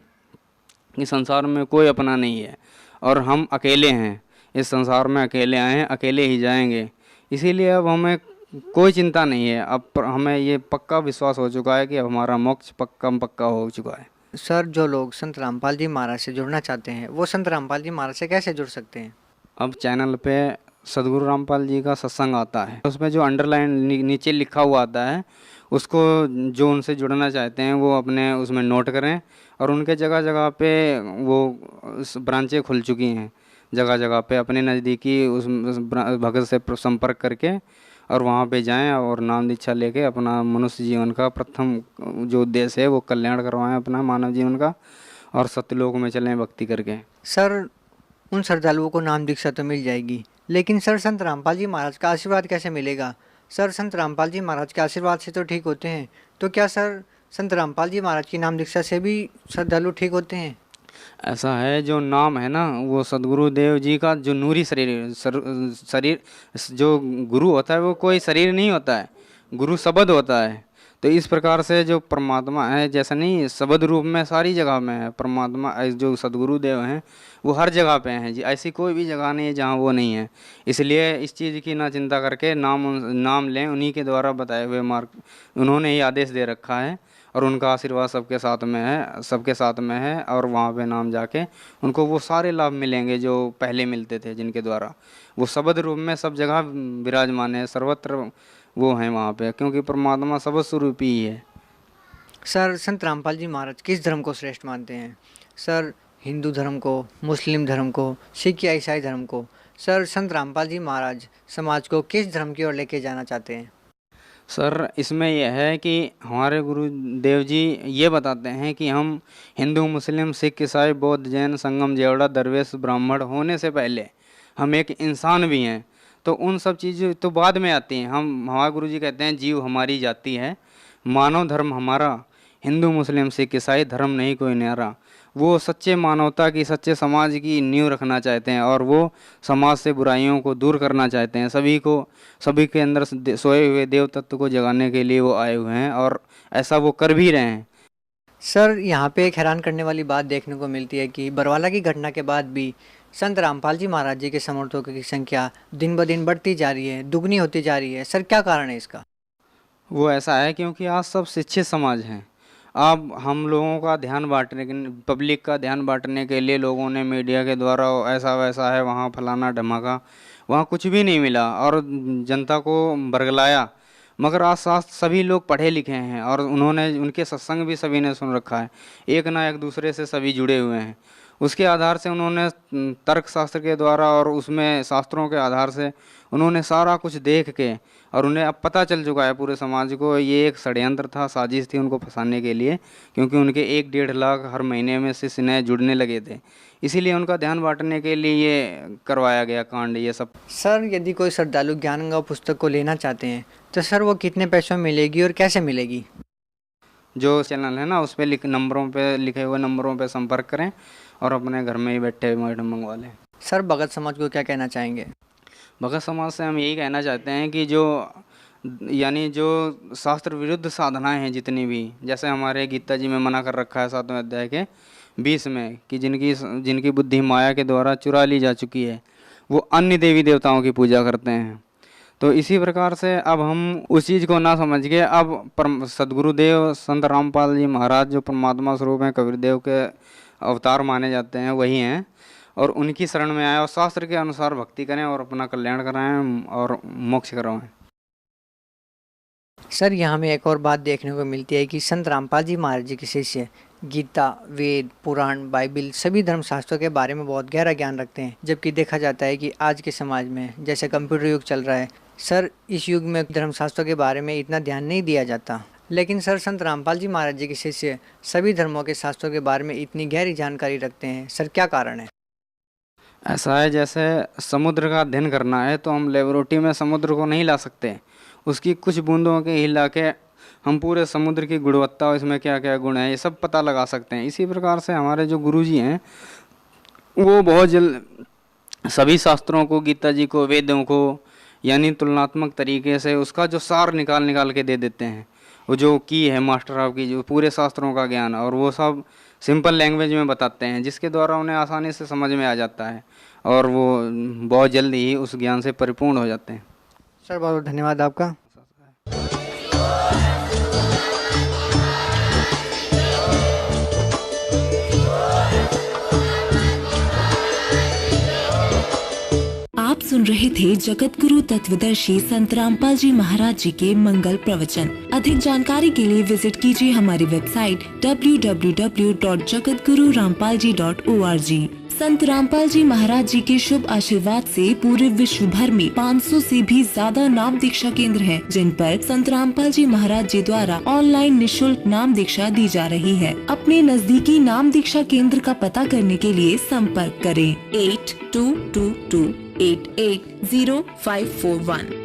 S5: कि संसार में कोई अपना नहीं है, और हम अकेले हैं, इस संसार में अकेले आए हैं, अकेले ही जाएंगे। इसीलिए अब हमें कोई चिंता नहीं है। अब हमें ये पक्का विश्वास हो चुका है कि अब हमारा मोक्ष पक्का हो चुका है।
S4: सर, जो लोग संत रामपाल जी महाराज से जुड़ना चाहते हैं वो संत रामपाल जी महाराज से कैसे जुड़ सकते हैं?
S5: अब चैनल पे सदगुरु रामपाल जी का सत्संग आता है, उसमें जो अंडरलाइन नीचे लिखा हुआ आता है, उसको जो उनसे जुड़ना चाहते हैं वो अपने उसमें नोट करें। और उनके जगह जगह पे वो ब्रांचें खुल चुकी हैं, जगह जगह पे अपने नज़दीकी उस भगत से संपर्क करके और वहाँ पे जाएं और नाम दीक्षा लेके अपना मनुष्य जीवन का प्रथम जो उद्देश्य है वो कल्याण करवाएं अपना मानव जीवन का, और सत्यलोक में चलें भक्ति करके।
S4: सर, उन श्रद्धालुओं को नाम दीक्षा तो मिल जाएगी, लेकिन सर संत रामपाल जी महाराज का आशीर्वाद कैसे मिलेगा? सर, संत रामपाल जी महाराज के आशीर्वाद से तो ठीक होते हैं, तो क्या सर संत रामपाल जी महाराज की नाम दीक्षा से भी श्रद्धालु ठीक होते हैं?
S5: ऐसा है, जो नाम है ना वो सदगुरुदेव जी का जो नूरी शरीर जो गुरु होता है वो कोई शरीर नहीं होता है, गुरु शब्द होता है। तो इस प्रकार से जो परमात्मा है, जैसा नहीं शब्द रूप में सारी जगह में है परमात्मा, जो सदगुरु देव हैं वो हर जगह पे हैं जी, ऐसी कोई भी जगह नहीं है जहाँ वो नहीं है। इसलिए इस चीज़ की ना चिंता करके नाम लें, उन्हीं के द्वारा बताए हुए मार्ग उन्होंने ही आदेश दे रखा है और उनका आशीर्वाद सबके साथ में है और वहाँ पे नाम जाके उनको वो सारे लाभ मिलेंगे जो पहले मिलते थे, जिनके द्वारा वो शब्द रूप में सब जगह विराजमान है, सर्वत्र वो हैं वहाँ पे, क्योंकि परमात्मा शब्द स्वरूप ही है।
S4: सर, संत रामपाल जी महाराज किस धर्म को श्रेष्ठ मानते हैं? सर, हिंदू धर्म को, मुस्लिम धर्म को, सिख या ईसाई धर्म को? सर, संत रामपाल जी महाराज समाज को किस धर्म की ओर लेके जाना चाहते हैं?
S5: सर, इसमें यह है कि हमारे गुरुदेव जी ये बताते हैं कि हम हिंदू, मुस्लिम, सिख, ईसाई, बौद्ध, जैन, संगम, जेवड़ा, दरवेश, ब्राह्मण होने से पहले हम एक इंसान भी हैं। तो उन सब चीज़ें तो बाद में आती हैं। हमारे गुरु जी कहते हैं जीव हमारी जाति है, मानव धर्म हमारा, हिंदू, मुस्लिम, सिख, ईसाई धर्म नहीं कोई न्यारा। वो सच्चे मानवता की, सच्चे समाज की नींव रखना चाहते हैं और वो समाज से बुराइयों को दूर करना चाहते हैं। सभी के अंदर सोए हुए देव तत्व को जगाने के लिए वो आए हुए हैं और ऐसा वो कर भी रहे हैं।
S4: सर, यहाँ पे एक हैरान करने वाली बात देखने को मिलती है कि बरवाला की घटना के बाद भी संत रामपाल जी महाराज जी के समर्थकों की संख्या दिन ब दिन बढ़ती जा रही है, दुगनी होती जा रही है। सर, क्या कारण है इसका?
S5: वो ऐसा है क्योंकि आज सब शिक्षित समाज हैं। अब हम लोगों का ध्यान बांटने, पब्लिक का ध्यान बांटने के लिए लोगों ने मीडिया के द्वारा ऐसा वैसा है, वहाँ फलाना धमाका, वहाँ कुछ भी नहीं मिला और जनता को बरगलाया। मगर आज सभी लोग पढ़े लिखे हैं और उनके सत्संग भी सभी ने सुन रखा है, एक ना एक दूसरे से सभी जुड़े हुए हैं। उसके आधार से उन्होंने तर्क शास्त्र के द्वारा और उसमें शास्त्रों के आधार से उन्होंने सारा कुछ देख के, और उन्हें अब पता चल चुका है पूरे समाज को ये एक षड्यंत्र था, साजिश थी उनको फंसाने के लिए, क्योंकि उनके 1-1.5 लाख हर महीने में शिष्य नए जुड़ने लगे थे। इसीलिए उनका ध्यान बांटने के लिए ये करवाया गया कांड ये सब।
S4: सर, यदि कोई श्रद्धालु ज्ञान गंगा पुस्तक को लेना चाहते हैं तो सर वो कितने पैसों में मिलेगी और कैसे मिलेगी?
S5: जो चैनल है ना उस पर लिखे हुए नंबरों पे संपर्क करें और अपने घर में ही बैठे मैडम मंगवा लें।
S4: सर, भगत समाज को क्या कहना चाहेंगे?
S5: भगत समाज से हम यही कहना चाहते हैं कि जो शास्त्र विरुद्ध साधनाएं हैं जितनी भी, जैसे हमारे गीता जी में मना कर रखा है 7वें अध्याय के 20 में कि जिनकी बुद्धि माया के द्वारा चुरा ली जा चुकी है वो अन्य देवी देवताओं की पूजा करते हैं। तो इसी प्रकार से अब हम उस चीज़ को ना समझ के अब सदगुरुदेव संत रामपाल जी महाराज जो परमात्मा स्वरूप हैं, कबीरदेव के अवतार माने जाते हैं, वही हैं और उनकी शरण में आए और शास्त्र के अनुसार भक्ति करें और अपना कल्याण कराएं और मोक्ष करवाएं।
S4: सर, यहाँ में एक और बात देखने को मिलती है कि संत रामपाल जी महाराज जी के शिष्य गीता, वेद, पुराण, बाइबिल सभी धर्मशास्त्रों के बारे में बहुत गहरा ज्ञान रखते हैं, जबकि देखा जाता है कि आज के समाज में जैसे कंप्यूटर युग चल रहा है सर, इस युग में धर्मशास्त्रों के बारे में इतना ध्यान नहीं दिया जाता। लेकिन सर, संत रामपाल जी महाराज जी के शिष्य सभी धर्मों के शास्त्रों के बारे में इतनी गहरी जानकारी रखते हैं। सर, क्या कारण है?
S5: ऐसा है जैसे समुद्र का अध्ययन करना है तो हम लेबोरेटरी में समुद्र को नहीं ला सकते, उसकी कुछ बूंदों के हिला के हम पूरे समुद्र की गुणवत्ता और इसमें क्या क्या गुण है ये सब पता लगा सकते हैं। इसी प्रकार से हमारे जो गुरुजी हैं वो बहुत जल्द सभी शास्त्रों को, गीता जी को, वेदों को यानी तुलनात्मक तरीके से उसका जो सार निकाल के दे देते हैं। वो जो की है मास्टर आपकी जो पूरे शास्त्रों का ज्ञान, और वो सब सिंपल लैंग्वेज में बताते हैं जिसके द्वारा उन्हें आसानी से समझ में आ जाता है और वो बहुत जल्दी ही उस ज्ञान से परिपूर्ण हो जाते हैं।
S4: सर, बहुत बहुत धन्यवाद आपका।
S6: आप सुन रहे थे जगत गुरु तत्वदर्शी संत रामपाल जी महाराज जी के मंगल प्रवचन। अधिक जानकारी के लिए विजिट कीजिए हमारी वेबसाइट www.jagatgururampalji.org। संत रामपाल जी महाराज जी के शुभ आशीर्वाद से पूरे विश्व भर में 500 से भी ज्यादा नाम दीक्षा केंद्र हैं, जिन पर संत रामपाल जी महाराज जी द्वारा ऑनलाइन निशुल्क नाम दीक्षा दी जा रही है। अपने नजदीकी नाम दीक्षा केंद्र का पता करने के लिए संपर्क करें 8222880541।